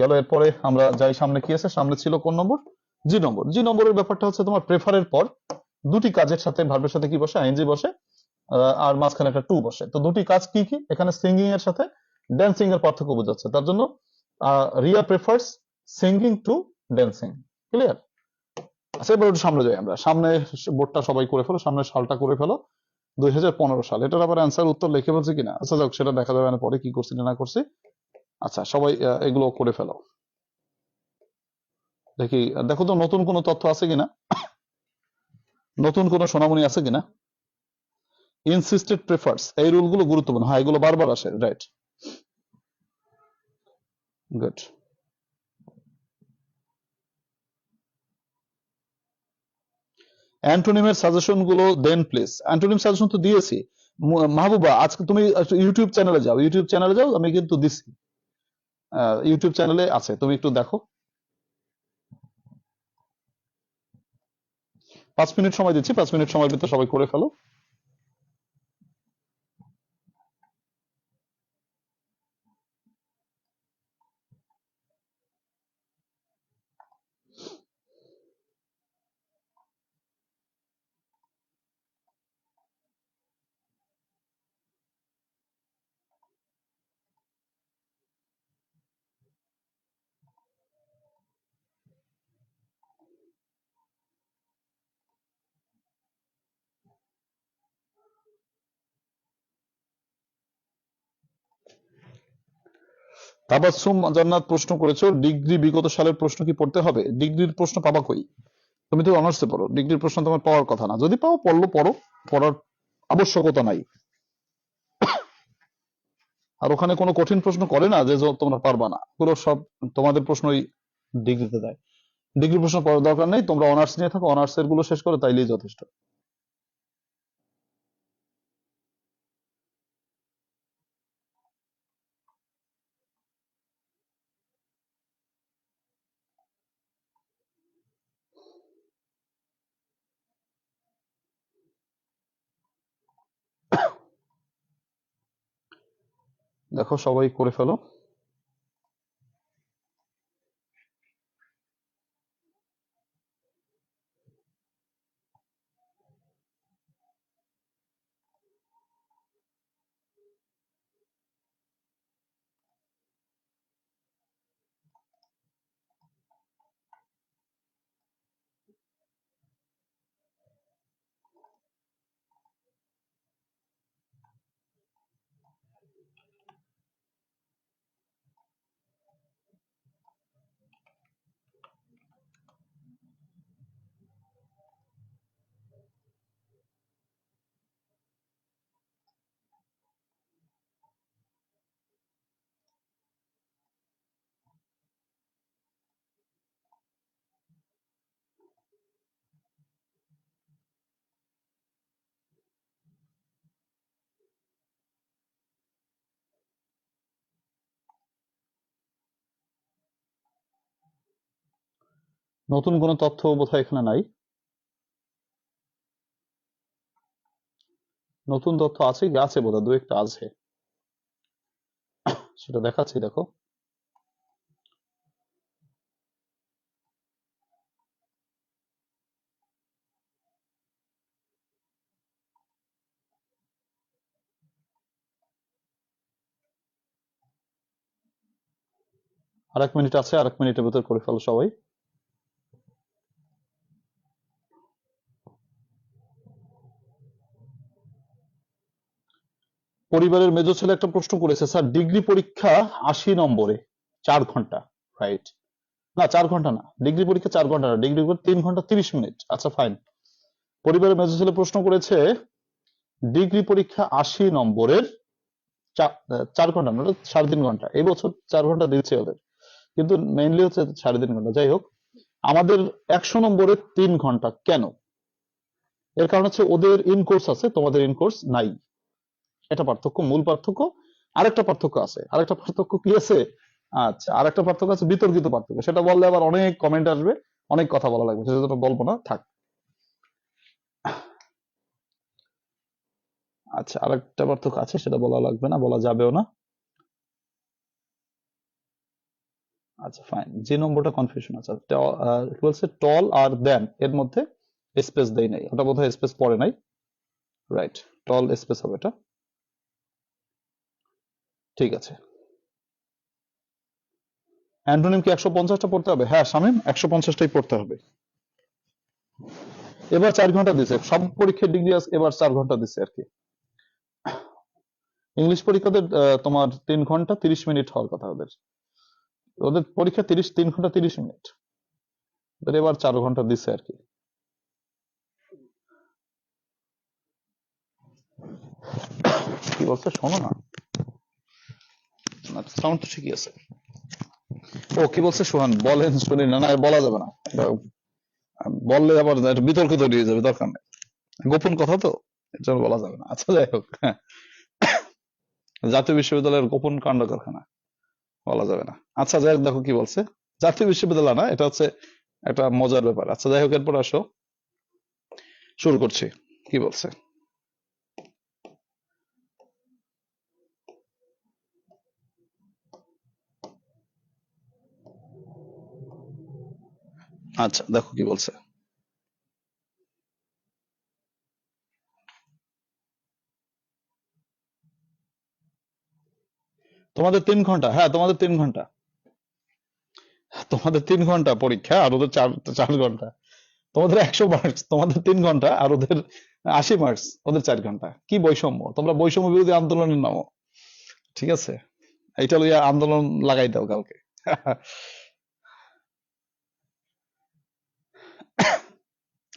গেল। এরপরে আমরা যাই, সামনে কি আছে, সামনে ছিল কোন নম্বর, জি নম্বর। জি নম্বরের ব্যাপারটা হচ্ছে তোমার প্রেফারের পর দুটি কাজের সাথে ভার্বের সাথে কি বসে, আইএনজি বসে, আর মাঝখানে একটা টু বসে। তো দুটি কাজ কি কি, এখানে সিঙ্গিং এর সাথে ড্যান্সিং এর পার্থক্য বোঝাচ্ছে, তার জন্য Riya prefers singing two dancing. Clear? আচ্ছা, এবার একটু সামনে যাই আমরা, সামনে বোর্ডটা সবাই করে ফেলো, সামনের সালটা করে ফেলো, 2015 সাল। এটার আবার অ্যান্সার উত্তর লিখে ফেলছি কিনা, আচ্ছা যাক, সেটা দেখা যাবে না পরে কি করছি না করছি। আচ্ছা, সবাই এগুলো করে ফেলো। দেখি, দেখো তো নতুন কোনো তথ্য আছে কিনা, নতুন কোনো সোনামণি আছে কিনা। ইনসিস্টেড প্রেফার্স, এই রুলগুলো গুরুত্বপূর্ণ, হ্যাঁ এগুলো বারবার আসে, রাইট, গুড। অ্যান্টোনিমের সাজেশন গুলো দেন প্লিজ। অ্যান্টোনিম সাজেশন তো দিয়েছি। মাহবুবা, আজকে তুমি ইউটিউব চ্যানেলে যাও, আমি কিন্তু দিছি, ইউটিউব চ্যানেলে আছে, তুমি একটু দেখো। 5 মিনিট সময় দিচ্ছি, 5 মিনিট সময়ের ভিতরে সবাই করে ফেলো। তাবাসসুম জান্নাত প্রশ্ন করেছো, ডিগ্রি বিগত সালের প্রশ্ন কি পড়তে হবে? ডিগ্রির প্রশ্ন পাবা কই? তুমি তো অনার্সে পড়ো, ডিগ্রির প্রশ্ন তোমার পাওয়ার কথা না, যদি পাও পড়লো পড়ো, পড়ার আবশ্যকতা নাই। আর ওখানে কোনো কঠিন প্রশ্ন করে না যে তোমরা পারবা না, পুরো সব তোমাদের প্রশ্নই ডিগ্রিতে দেয়। ডিগ্রি প্রশ্ন পড়ার দরকার নেই, তোমরা অনার্স নিয়ে থাকো, অনার্স এর গুলো শেষ করো, তাইলেই যথেষ্ট। দেখো সবাই করে ফেলো। নতুন কোনো তথ্য বোধহয় এখানে নাই। নতুন তথ্য আছে কি? আছে বোধহয়, দু একটা আছে, সেটা দেখাচ্ছি, দেখো। আর 1 মিনিট আছে, আর 1 মিনিটের ভিতর করে ফেলো সবাই। পরিবারের মেজো ছেলে একটা প্রশ্ন করেছে, স্যার ডিগ্রি পরীক্ষা 80 নম্বরে 4 ঘন্টা, রাইট? না, 4 ঘন্টা না, ডিগ্রি পরীক্ষা 4 ঘন্টা না, ডিগ্রি পরীক্ষা 3 ঘন্টা 30 মিনিট। আচ্ছা ফাইন। পরিবারের মেজো ছেলে প্রশ্ন করেছে ডিগ্রি পরীক্ষা 80 নম্বরের 4 ঘন্টা না, 3.5 ঘন্টা। এই বছর 4 ঘন্টা দিচ্ছে ওদের, কিন্তু মেইনলি হচ্ছে 3.5 ঘন্টা। যাই হোক, আমাদের 100 নম্বরে 3 ঘন্টা কেন? এর কারণ হচ্ছে ওদের ইন কোর্স আছে, তোমাদের ইন কোর্স নাই। এটা পার্থক্য, মূল পার্থক্য। আরেকটা পার্থক্য আছে, আরেকটা পার্থক্য কি আছে? আচ্ছা, আরেকটা পার্থক্য আছে, বিতর্কিত পার্থক্য। সেটা বললে আবার অনেক কমেন্ট আসবে, অনেক কথা বলা লাগবে, সেটা বলবো না, থাক। আচ্ছা, আরেকটা পার্থক্য আছে, সেটা বলা লাগবে না, বলা যাবেও না। আচ্ছা ফাইন, যে নম্বরটা কনফিউশন আছে, কি বলছে, টল আর দেন, এর মধ্যে স্পেস দেই নাই, ওটা বোধহয় স্পেস পড়ে নাই, রাইট? টল স্পেস হবে এটা, ঠিক আছে। অ্যান্টোনিম কি 150টা পড়তে হবে? হ্যাঁ শামীম, 150টাই পড়তে হবে। এবার 4 ঘন্টা দিছে, সব পরীক্ষার ডিগ্রি এবার 4 ঘন্টা দিছে আর কি। ইংলিশ পরীক্ষাতে তোমার 3 ঘন্টা 30 মিনিট হওয়ার কথা ওদের। ওদের পরীক্ষা 3 ঘন্টা 30 মিনিট, ওদের এবার 4 ঘন্টা দিছে আর কি। কি বলছে শোনো না, সাউন্ড তো ঠিকই আছে। ও কি বলছে সোহান, বলেন শুনি না। না বলা যাবে না, এটা বললে আবার একটা বিতর্ক তৈরি হয়ে যাবে, দরকার নেই, গোপন কথা তো, এর জন্য বলা যাবে না। আচ্ছা যাই হোক, হ্যাঁ, জাতীয় বিশ্ববিদ্যালয়ের গোপন কাণ্ড কারখানা, বলা যাবে না। আচ্ছা যাই হোক, দেখো কি বলছে। জাতীয় বিশ্ববিদ্যালয় না, এটা হচ্ছে একটা মজার ব্যাপার। আচ্ছা যাই হোক, এরপর আসো, শুরু করছি। কি বলছে? আচ্ছা দেখো কি বলছে। তোমাদের 3 ঘন্টা, হ্যাঁ তোমাদের 3 ঘন্টা, তোমাদের 3 ঘন্টা পরীক্ষা, আর ওদের 4 ঘন্টা। তোমাদের 100 মার্কস, তোমাদের 3 ঘন্টা, আর ওদের 80 মার্কস, ওদের 4 ঘন্টা। কি বৈষম্য! তোমরা বৈষম্য বিরোধী আন্দোলনের নামো, ঠিক আছে? এইটা লইয়া আন্দোলন লাগাই দাও কালকে।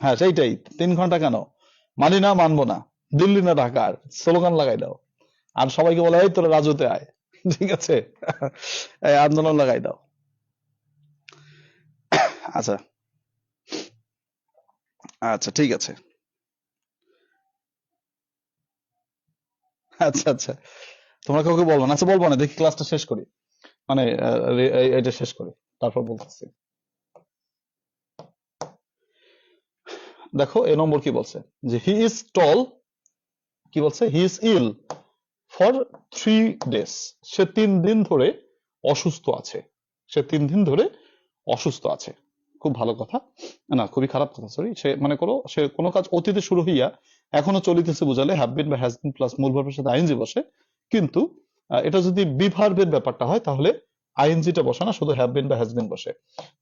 হ্যাঁ সেইটাই, 3 ঘন্টা কেন? মানি না, মানবো না, দিল্লি না ঢাকার স্লোগান লাগাই দাও, আর সবাইকে বলে এই তোরা রাজুতে আয়, ঠিক আছে? এই আন্দোলন লাগাই দাও। আচ্ছা, আচ্ছা ঠিক আছে। আচ্ছা আচ্ছা, তোমরা কাউকে বলবো না? আচ্ছা বলবো না, দেখি ক্লাসটা শেষ করি, মানে এটা শেষ করি, তারপর বলতেছি। দেখো এ নম্বর কি বলছে, যে হি ইজ টল, কি বলছে, he is ill for 3 days, সে 3 দিন ধরে অসুস্থ আছে, সে 3 দিন ধরে অসুস্থ আছে। খুব ভালো কথা না, খুবই খারাপ কথা, সরি। সে মনে করো, সে কোনো কাজ অতীতে শুরু হইয়া এখনো চলিতেছে বুঝালে হ্যাভ বিন বা হ্যাজ বিন প্লাস মূল ভার্বের সাথে আইএনজি বসে, কিন্তু এটা যদি বি ভার্বের ব্যাপারটা হয় তাহলে আইএনজিটা বসে না, শুধু হ্যাভ বিন বা হ্যাজ বিন বসে।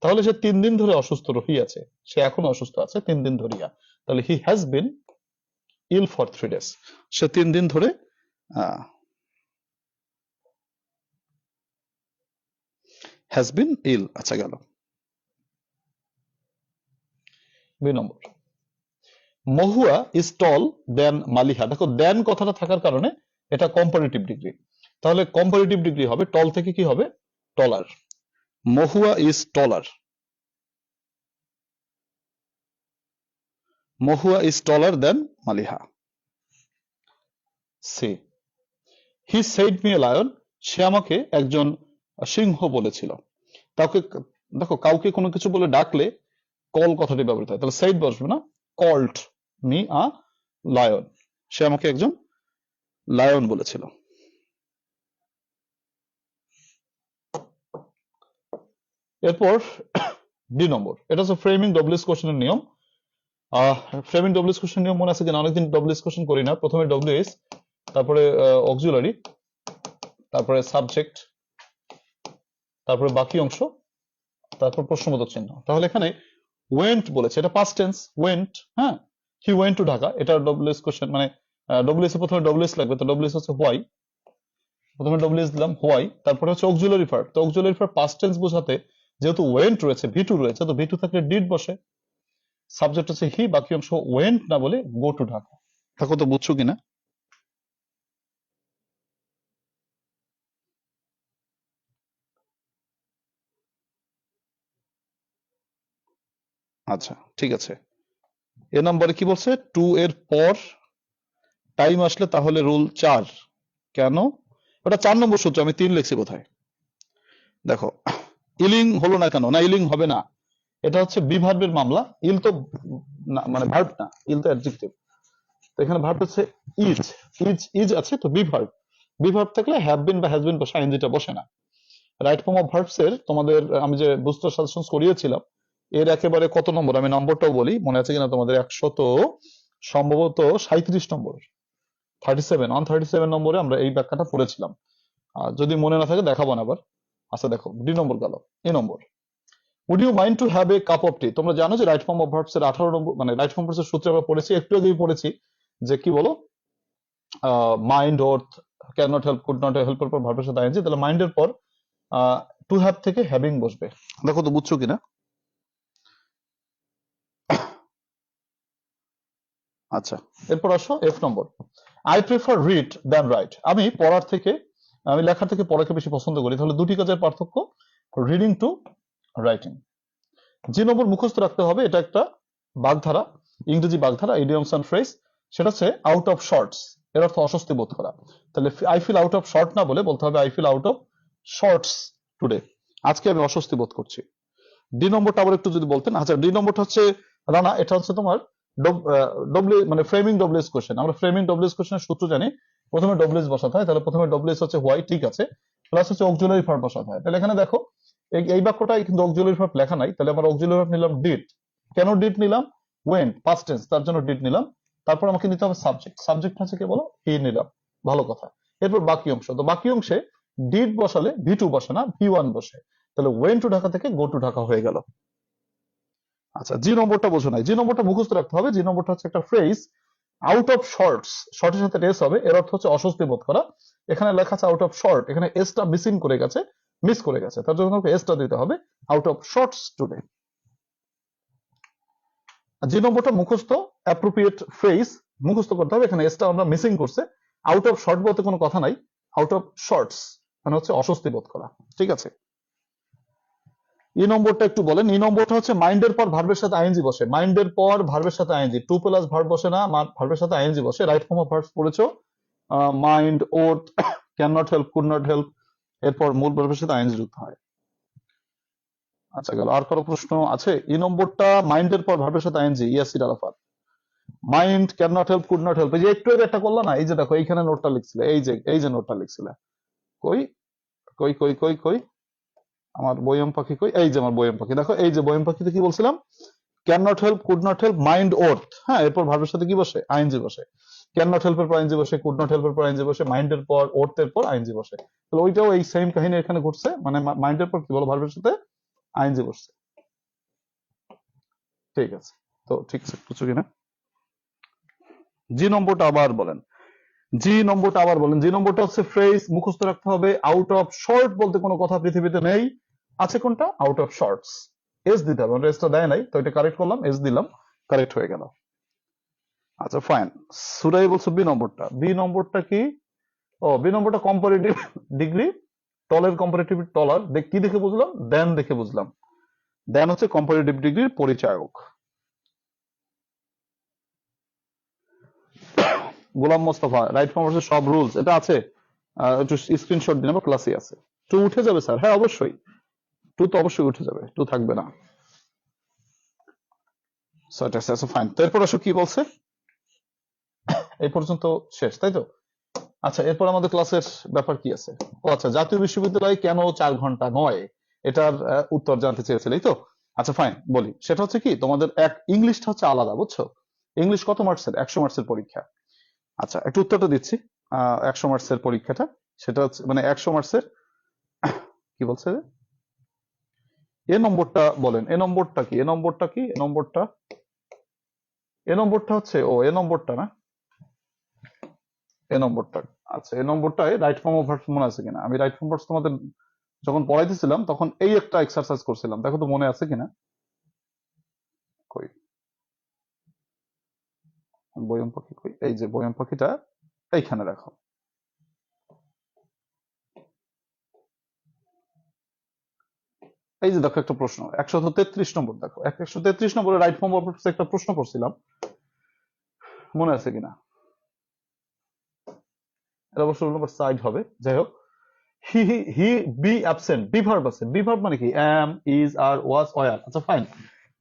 তাহলে সে 3 দিন ধরে অসুস্থ রহিয়াছে, সে এখনো অসুস্থ আছে 3 দিন ধরিয়া, তাহলে he has been ill for 3 days, সে 3 দিন ধরে হ্যাজ বিন ইল। আচ্ছা গেল 2 নম্বর, মহুয়া ইজ টল দেন মালিহা। দেখো দেন কথাটা থাকার কারণে এটা কম্পারেটিভ ডিগ্রি, তাহলে কম্পারেটিভ ডিগ্রি হবে টল থেকে কি হবে, taller. Mahua is taller, Mahua is taller than Maliha. C, he said me a lion, সে আমাকে একজন সিংহ বলেছিল। কাউকে, দেখো কাউকে কোনো কিছু বলে ডাকলে কল কথাটি ব্যবহৃত হয়, তাহলে সেইড বসবে না, কল্ড মি আ লায়ন, সে আমাকে একজন লায়ন বলেছিল। এরপর ডি নম্বর, এটা হচ্ছে ফ্রেমিং ডব্লিউএস কোশ্চেনের নিয়ম। ফ্রেমিং ডব্লিউএস কোশ্চেন নিয়ম মনে আছে কিনা? অনেকদিন ডব্লিউএস কোশ্চেন করি না। প্রথমে ডব্লিউএস, তারপরে অক্সিলারি, তারপরে সাবজেক্ট, তারপরে বাকি অংশ, তারপর প্রশ্নবোধক চিহ্ন। তাহলে এখানে ওয়েন্ট বলেছে, এটা পাস্ট টেন্স, ওয়েন্ট, হ্যাঁ, হি ওয়েন্ট টু ঢাকা, এটা ডব্লিউএস কোশ্চেন, মানে ডব্লিউএস এ প্রথমে ডব্লিউএস লাগবে, তো ডব্লিউএস হচ্ছে হোয়াই, প্রথমে ডব্লিউএস দিলাম হোয়াই, তারপরে হচ্ছে অক্সিলারি ভার্ব, তো অক্সিলারি ভার্ব পাস্ট টেন্স বোঝাতে যেহেতু ওয়েন্ট রয়েছে, ভি টু রয়েছে, তো ভি টু থাকলে ডিড বসে, সাবজেক্ট হচ্ছে হি, বাকি অংশ ওয়েন্ট না বলে গো টু ঢাকা। থাকো তো বুঝছো কিনা? আচ্ছা ঠিক আছে। এ নম্বরে কি বলছে? টু এর পর টাইম আসলে তাহলে রুল 4, কেন? ওটা 4 নম্বর সূত্র, আমি 3 লিখছি কোথায় দেখো। ইলিং হলো না কেন? না, ইলিং হবে না, এটা হচ্ছে বি ভার্বের মামলা। ইল তো মানে ভার্ব না, ইল তো অ্যাডজেক্টিভ। তো এখানে ভার্ব হচ্ছে ইজ, ইজ আছে, তো বি ভার্ব, বি ভার্ব থাকলে হ্যাভ বিন বা হ্যাজ বিন বসে, আইএনজিটা বসে না। রাইট ফর্ম অফ ভার্বস এর তোমাদের আমি যে বুস্টার সাজেশন করিয়েছিলাম, এর একেবারে কত নম্বর আমি নম্বরটাও বলি, মনে আছে কিনা তোমাদের? 100 সম্ভবত 37 নম্বর, 137 নম্বরে আমরা এই ব্যাখ্যাটা পড়েছিলাম। যদি মনে না থাকে দেখাবো না আবার। আচ্ছা দেখো, ডি নম্বর গেল, A number, would you mind to have a cup of tea. তোমরা জানো যে রাইট ফর্ম অফ ভার্বস এর 18 নম্বর, মানে রাইট ফর্ম ভার্বস এর সূত্র আমরা পড়েছি, একটু আগেই পড়েছি, যে কি বলো, mind or can not help, could not help এর পর ভার্বের সাথে আইএনজি, তাহলে মাইন্ডের পর টু হ্যাভ থেকে হ্যাভিং বসবে। দেখো তো বুঝছো কিনা? আচ্ছা, এরপর আসো F number, I prefer read than right. আমি পড়ার থেকে, আমি লেখার থেকে পড়াকে বেশি পছন্দ করি। তাহলে দুটি কাজের পার্থক্য, রিডিং টু রাইটিং। যে নম্বর মুখস্থ রাখতে হবে, এটা একটা বাগধারা, ইংরেজি বাগধারা, ইডিয়মস এন্ড ফ্রেজ। সেটা হচ্ছে আউট অফ শর্টস, এর অর্থ অস্বস্তি বোধ করা। তাহলে I fill out of short না বলে বলতে হবে I fill out of swords today, আজকে আমি অস্বস্তি বোধ করছি। ডি নম্বরটা আবার একটু যদি বলতেন। আচ্ছা, ডি নম্বরটা হচ্ছে রানা, এটা হচ্ছে তোমার ডব্লিউ, মানে ফ্রেমিং ডব্লিউএস কোশ্চেন। আমরা ফ্রেমিং ডব্লিউএস কোশ্চেনের সূত্র জানি, প্রথমে ডব্লিউএস বসাতে হয়, তাহলে প্রথমে ডব্লিউএস হচ্ছে হোয়াই, ঠিক আছে, প্লাস হচ্ছে অক্সিলারি ভার্ব বসাতে হয়। তাহলে এখানে দেখো এই বাক্যটাই কিন্তু অক্সিলারি ভার্ব লেখা নাই, তাহলে আমরা অক্সিলারি ভার্ব নিলাম ডিড। কেন ডিড নিলাম? ওয়েন্ট পাস্ট টেন্স, তার জন্য ডিড নিলাম। তারপর আমাকে নিতে হবে সাবজেক্ট, সাবজেক্ট হচ্ছে কি বলো, হি নিলাম, ভালো কথা। এরপর বাকি অংশ, তো বাকি অংশে ডিড বসালে ভি টু বসে না, ভি ওয়ান বসে, তাহলে ওয়েন টু ঢাকা থেকে গো টু ঢাকা হয়ে গেল। আচ্ছা, জি নম্বরটা বোঝো নাই, জি নম্বরটা মুখস্থ রাখতে হবে। জি নম্বরটা হচ্ছে একটা ফ্রেজ, আউট অফ শর্টস, শর্টের সাথে এস হবে, এর অর্থ হচ্ছে অস্বস্তি বোধ করা। এখানে লেখা আছে আউট অফ শর্ট, এখানে এসটা মিসিং করে গেছে, মিস করে গেছে, তার জন্য তোমাকে এসটা দিতে হবে, আউট অফ শর্টস টুডে। যে নম্বরটা মুখস্থ, অ্যাপ্রোপ্রিয়েট ফ্রেজ মুখস্থ করতে হবে, এখানে এসটা আমরা মিসিং করছে। আউট অফ শর্ট বলতে কোনো কথা নাই, আউট অফ শর্টস মানে হচ্ছে অস্বস্তি বোধ করা, ঠিক আছে। এই নম্বরটা একটু বলেন। এই নম্বরটা হচ্ছে মাইন্ডের পর ভার্বের সাথে আইএনজি বসে, মাইন্ডের পর ভার্বের সাথে আইএনজি, টু প্লাস ভার্ব বসে না, ভার্বের সাথে আইএনজি বসে। রাইট ফর্ম অফ ভার্বস পড়েছো, mind, oath, can not help, could not help, এরপর মূল ভার্বের সাথে আইএনজি যুক্ত হয়। আচ্ছা গেল, আর কারো প্রশ্ন আছে? এই নম্বরটা মাইন্ডের পর ভার্বের সাথে ING, Yasir Arafat. Mind, can not help, could not help, এই যে একটু আগে একটা করলা না, এই যে দেখো এইখানে নোটটা লিখছিলে, এই যে নোটটা লিখছিলে, কই কই কই কই কই আমার বইয়ম পাখি কই? এই যে আমার বইয়ম পাখি, দেখো এই যে বইয়ম পাখিতে কি বলছিলাম, can not help, could not help, mind worth, হ্যাঁ, এরপর ভার্বের সাথে কি বসে, আইএনজি বসে। ক্যান নট হেল্প এর পর আইএনজি বসে, কুড নট হেল্প এর পর আইএনজি বসে, মাইন্ডের পর ওর্থ এর পর আইএনজি বসে। তাহলে ওইটাও এই সেম কাহিনী এখানে ঘটছে, মানে মাইন্ডের পর কি বলো, ভার্বের সাথে আইএনজি বসছে, ঠিক আছে। তো ঠিক আছে, বুঝছো কিনা? জি নম্বরটা আবার বলেন, জি নম্বরটা আবার বলেন। জি নম্বরটা হচ্ছে ফ্রেজ, মুখস্থ রাখতে হবে। আউট অফ শর্ট বলতে কোনো কথা পৃথিবীতে নেই, আছে কোনটা, আউট অফ শর্টস। এস দিতে হবে, এসটা দেয় নাই, তো এটা কারেক্ট করলাম, এস দিলাম, কারেক্ট হয়ে গেল। আচ্ছা ফাইন, সুরাই বলছো বি নম্বরটা, বি নম্বরটা কি? ও, বি নম্বরটা কম্পারেটিভ ডিগ্রি, টলের কম্পারেটিভ টলার, কি দেখে বুঝলাম, দেন দেখে বুঝলাম। দেন হচ্ছে কম্পারেটিভ ডিগ্রির পরিচায়ক। গোলাম মোস্তফা, রাইট ফর্ম হচ্ছে সব রুলস, এটা আছে, একটু স্ক্রিনশট দিন, আমার ক্লাসে আছে। টু উঠে যাবে স্যার? হ্যাঁ অবশ্যই, টু তো অবশ্যই উঠে যাবে, টু থাকবে না। সো এটা আছে ফাইন। তো এরপর আসো কি বলছে, এই পর্যন্ত শেষ তাই তো? আচ্ছা এরপর আমাদের ক্লাসের ব্যাপার কি আছে? ও আচ্ছা, জাতীয় বিশ্ববিদ্যালয় কেন 4 ঘন্টা নয়, এটার উত্তর জানতে চেয়েছিলে এই তো? আচ্ছা ফাইন, বলি সেটা হচ্ছে কি, তোমাদের ইংলিশটা হচ্ছে আলাদা বুঝছো। ইংলিশ কত মার্কসের? 100 মার্কসের পরীক্ষা। আচ্ছা একটু উত্তরটা দিচ্ছি। 100 মার্কসের পরীক্ষাটা, সেটা হচ্ছে মানে 100 মার্কসের, কি বলছে যে? এ নম্বরটা বলেন, এ নম্বরটা কি, এ নম্বরটা কি, এ নম্বরটা, এ নম্বরটা হচ্ছে, ও এ নম্বরটা না, এ নম্বরটা। আচ্ছা এ নম্বরটায় রাইট ফর্ম অফ ভার্বস মনে আছে কিনা? আমি রাইট ফর্ম ভার্বস তোমাদের যখন পড়াইতেছিলাম তখন এই একটা এক্সারসাইজ করছিলাম, দেখো তো মনে আছে কিনা। কই বয়ম পাখি, কই, এই যে বয়ম পাখিটা এইখানে দেখো। এই যে দেখো একটা প্রশ্ন 133 নম্বর, দেখো 133 নম্বরে রাইট ফর্ম অফ ভার্বস একটা প্রশ্ন করছিলাম, মনে আছে কিনা? এটা অবশ্য নম্বর সাইড হবে, যাই হোক। He be absent, be verb আছে, বি ভার্ব মানে কি অ্যাম, ইজ, আর, ওয়াজ, ওয়ার। আচ্ছা ফাইন,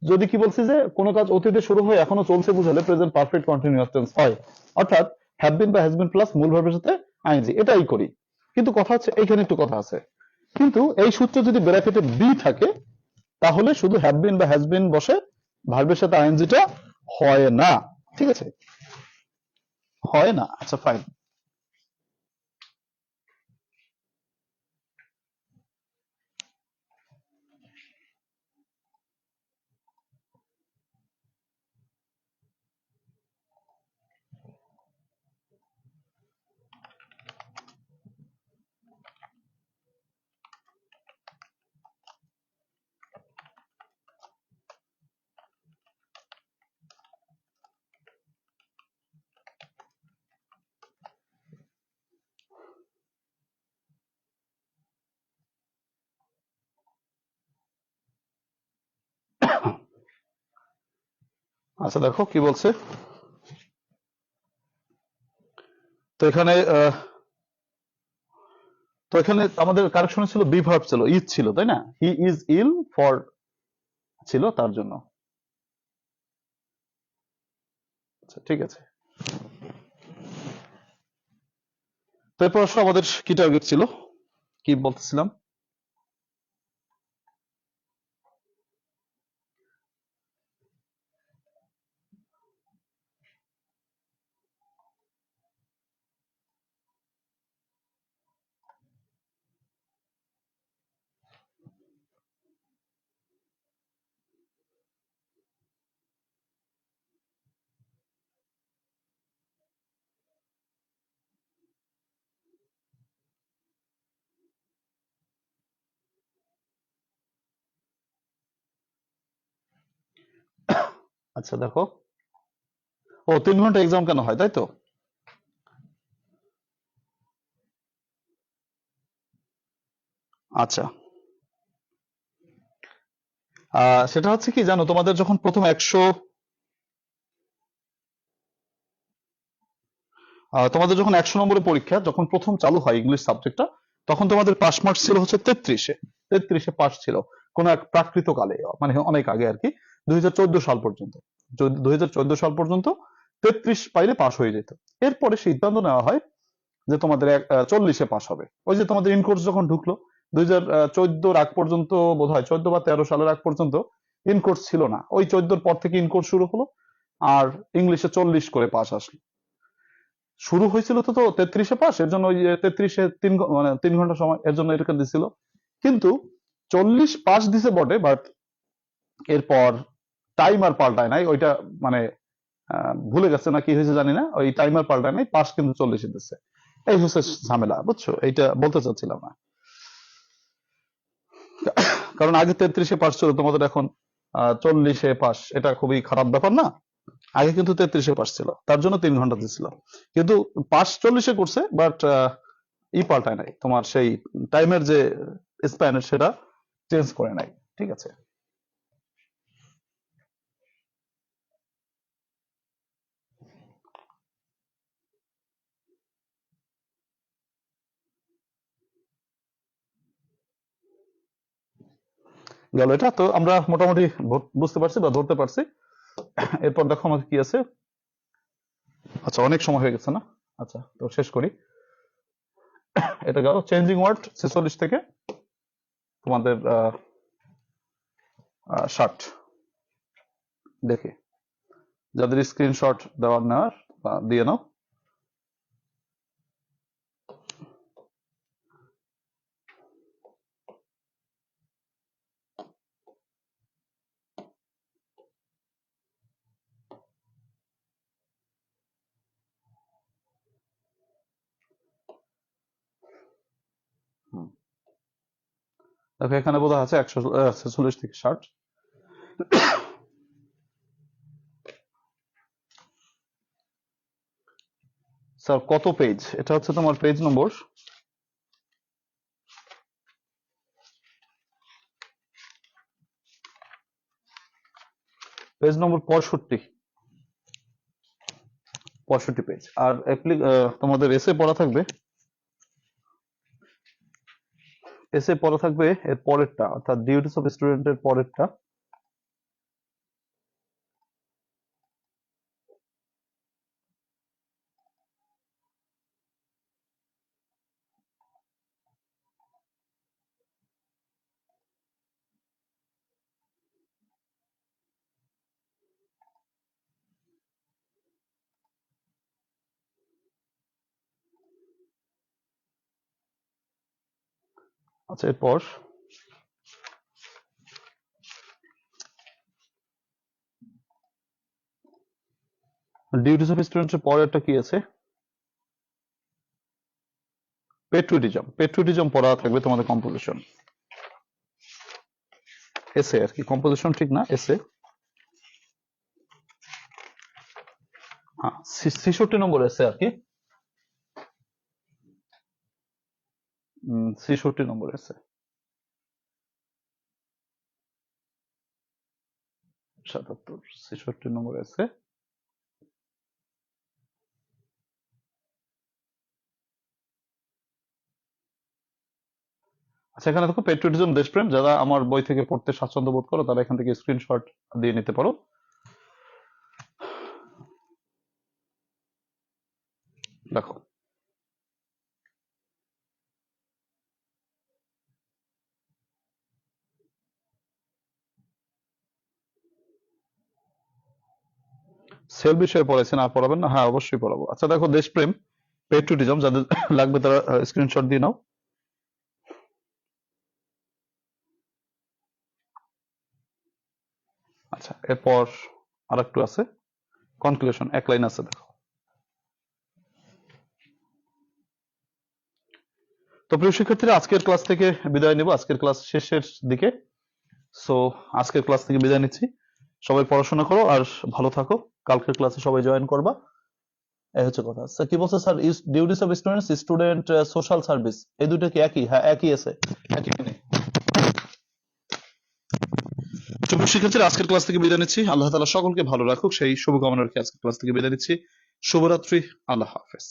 যদি কি বলছি যে কোনো কাজ অতীতে শুরু হয়ে এখনো চলছে বুঝালে প্রেজেন্ট পারফেক্ট কন্টিনিউয়াস টেন্স হয়, অর্থাৎ হ্যাভ বিন বা হ্যাজ বিন প্লাস মূল ভার্বের সাথে আইএনজি, এটাই করি। কিন্তু কথা হচ্ছে এইখানে একটু কথা আছে, কিন্তু এই সূত্রে যদি ব্র্যাকেটে বি থাকে তাহলে শুধু হ্যাভ বিন বা হ্যাজ বিন বসে, ভার্বের সাথে আইএনজিটা হয় না, ঠিক আছে? হয় না। আচ্ছা ফাইন। আচ্ছা দেখো কি বলছে, তো এখানে তো এখানে আমাদের কারেকশন ছিল বি ভার্ব ছিল, ইজ ছিল তাই না? হি ইজ ইল ফর ছিল তার জন্য। আচ্ছা ঠিক আছে। তো এরপর আসলে আমাদের কি টার্গেট ছিল, কি বলতেছিলাম? আচ্ছা দেখো, ও 3 ঘন্টা এক্সাম কেন হয় তাই তো? আচ্ছা সেটা হচ্ছে কি জানো, তোমাদের যখন প্রথম 100, তোমাদের যখন 100 নম্বরের পরীক্ষা যখন প্রথম চালু হয় ইংলিশ সাবজেক্টটা, তখন তোমাদের পাস মার্কস ছিল হচ্ছে 33-এ, 33-এ পাস ছিল কোন এক প্রাকৃত কালে, মানে অনেক আগে আর কি, 2014 সাল পর্যন্ত। 2014 সাল পর্যন্ত 33 পাইলে পাস হয়ে যেত। এরপরে সিদ্ধান্ত নেওয়া হয় যে তোমাদের 40-এ পাস হবে। ওই যে তোমাদের ইনকোর্স যখন ঢুকলো 2014 আগ পর্যন্ত, বোধ হয় 14 বা 13 সালের আগ পর্যন্ত ইনকোর্স ছিল না, ওই 14 পর থেকে ইনকোর্স শুরু হলো, আর ইংলিশে 40 করে পাস আসলো। শুরু হয়েছিল তো 33-এ পাস, এর জন্য ওই 33-এ মানে 3 ঘন্টা সময় এর জন্য এটাকে দিছিল। কিন্তু 40 পাস দিছে বটে, বাট এরপর টাইমার পাল্টায় নাই ওইটা, মানে ভুলে গেছে না কি হয়েছে জানি না, ওই টাইমার পাল্টায় নাই, পাস কিন্তু 40 দিচ্ছে। এই হচ্ছে ঝামেলা বুঝছো, এইটা বলতে চাচ্ছিলাম না। কারণ আগে 33-এ পাস ছিল, তোমাদের এখন 40-এ পাস, এটা খুবই খারাপ ব্যাপার না? আগে কিন্তু 33-এ পাস ছিল, তার জন্য 3 ঘন্টা দিছিল। কিন্তু পাস 40-এ করছে, বাট পাল্টায় নাই, তোমার সেই টাইমের যে স্প্যান সেটা চেঞ্জ করে নাই, ঠিক আছে? গেল এটা, তো আমরা মোটামুটি বুঝতে পারছি বা ধরতে পারছি এরপর দেখো আমাদের কি আছে। আচ্ছা, অনেক সময় হয়ে গেছে না? আচ্ছা, তো শেষ করি। এটা গেল চেঞ্জিং ওয়ার্ড 46 থেকে তোমাদের 60 দেখে, যাদের স্ক্রিনশট দেওয়ার নেওয়ার দিয়ে নাও। দেখো এখানে বোধ আছে 146 থেকে 60। স্যার কত পেজ? এটা হচ্ছে তোমার page number page number 65 page. আর তোমাদের এসে পড়া থাকবে, এর পরেরটা, অর্থাৎ ডিউটিস অফ স্টুডেন্টের পরেরটা। আচ্ছা, এরপর ডিউটিস অফ স্টুডেন্টের পরেরটা কি আছে? পেট্রিয়টিজম পড়া থাকবে তোমাদের। কম্পোজিশন, এসে আর কি, কম্পোজিশন ঠিক না, এসে। হ্যাঁ, 66 নম্বর এসে আর কি। 66 নম্বর এসে, 77, 66 নম্বর এসে। আচ্ছা, এখানে দেখো পেট্রিয়টিজম, দেশপ্রেম। যারা আমার বই থেকে পড়তে স্বাচ্ছন্দ্য বোধ করো তারা এখান থেকে স্ক্রিনশট দিয়ে নিতে পারো। দেখো, সেল বিষয়ে পড়াইছেন, আর পড়াবেন না? হ্যাঁ, অবশ্যই পড়াবো। আচ্ছা দেখো, দেশপ্রেম, পেট্রিয়টিজম যাদের লাগবে তারা স্ক্রিনশট দিয়ে নাও। আচ্ছা, এরপর আরেকটু আছে, কনক্লুশন, এক লাইন আছে দেখো। তো প্রিয় শিক্ষার্থীরা, আজকের ক্লাস থেকে বিদায় নেব, আজকের ক্লাস শেষের দিকে। সো আজকের ক্লাস থেকে বিদায় নিচ্ছি। সবাই পড়াশোনা করো আর ভালো থাকো। কালকের ক্লাসে সবাই জয়েন করবা। এই হচ্ছে কথা। স্যার কি বলছে sir? Duties of students, student social service, এই দুটো কি একই? হ্যাঁ, একই আছে, একই মিনিং। তো প্রিয় শিক্ষার্থীরা, আজকের ক্লাস থেকে বিদায় নিচ্ছি। আল্লাহ তাআলা সকলকে ভালো রাখুক, সেই শুভকামনা রেখে আজকের ক্লাস থেকে বিদায় নিচ্ছি। শুভরাত্রি, আল্লাহ হাফেজ।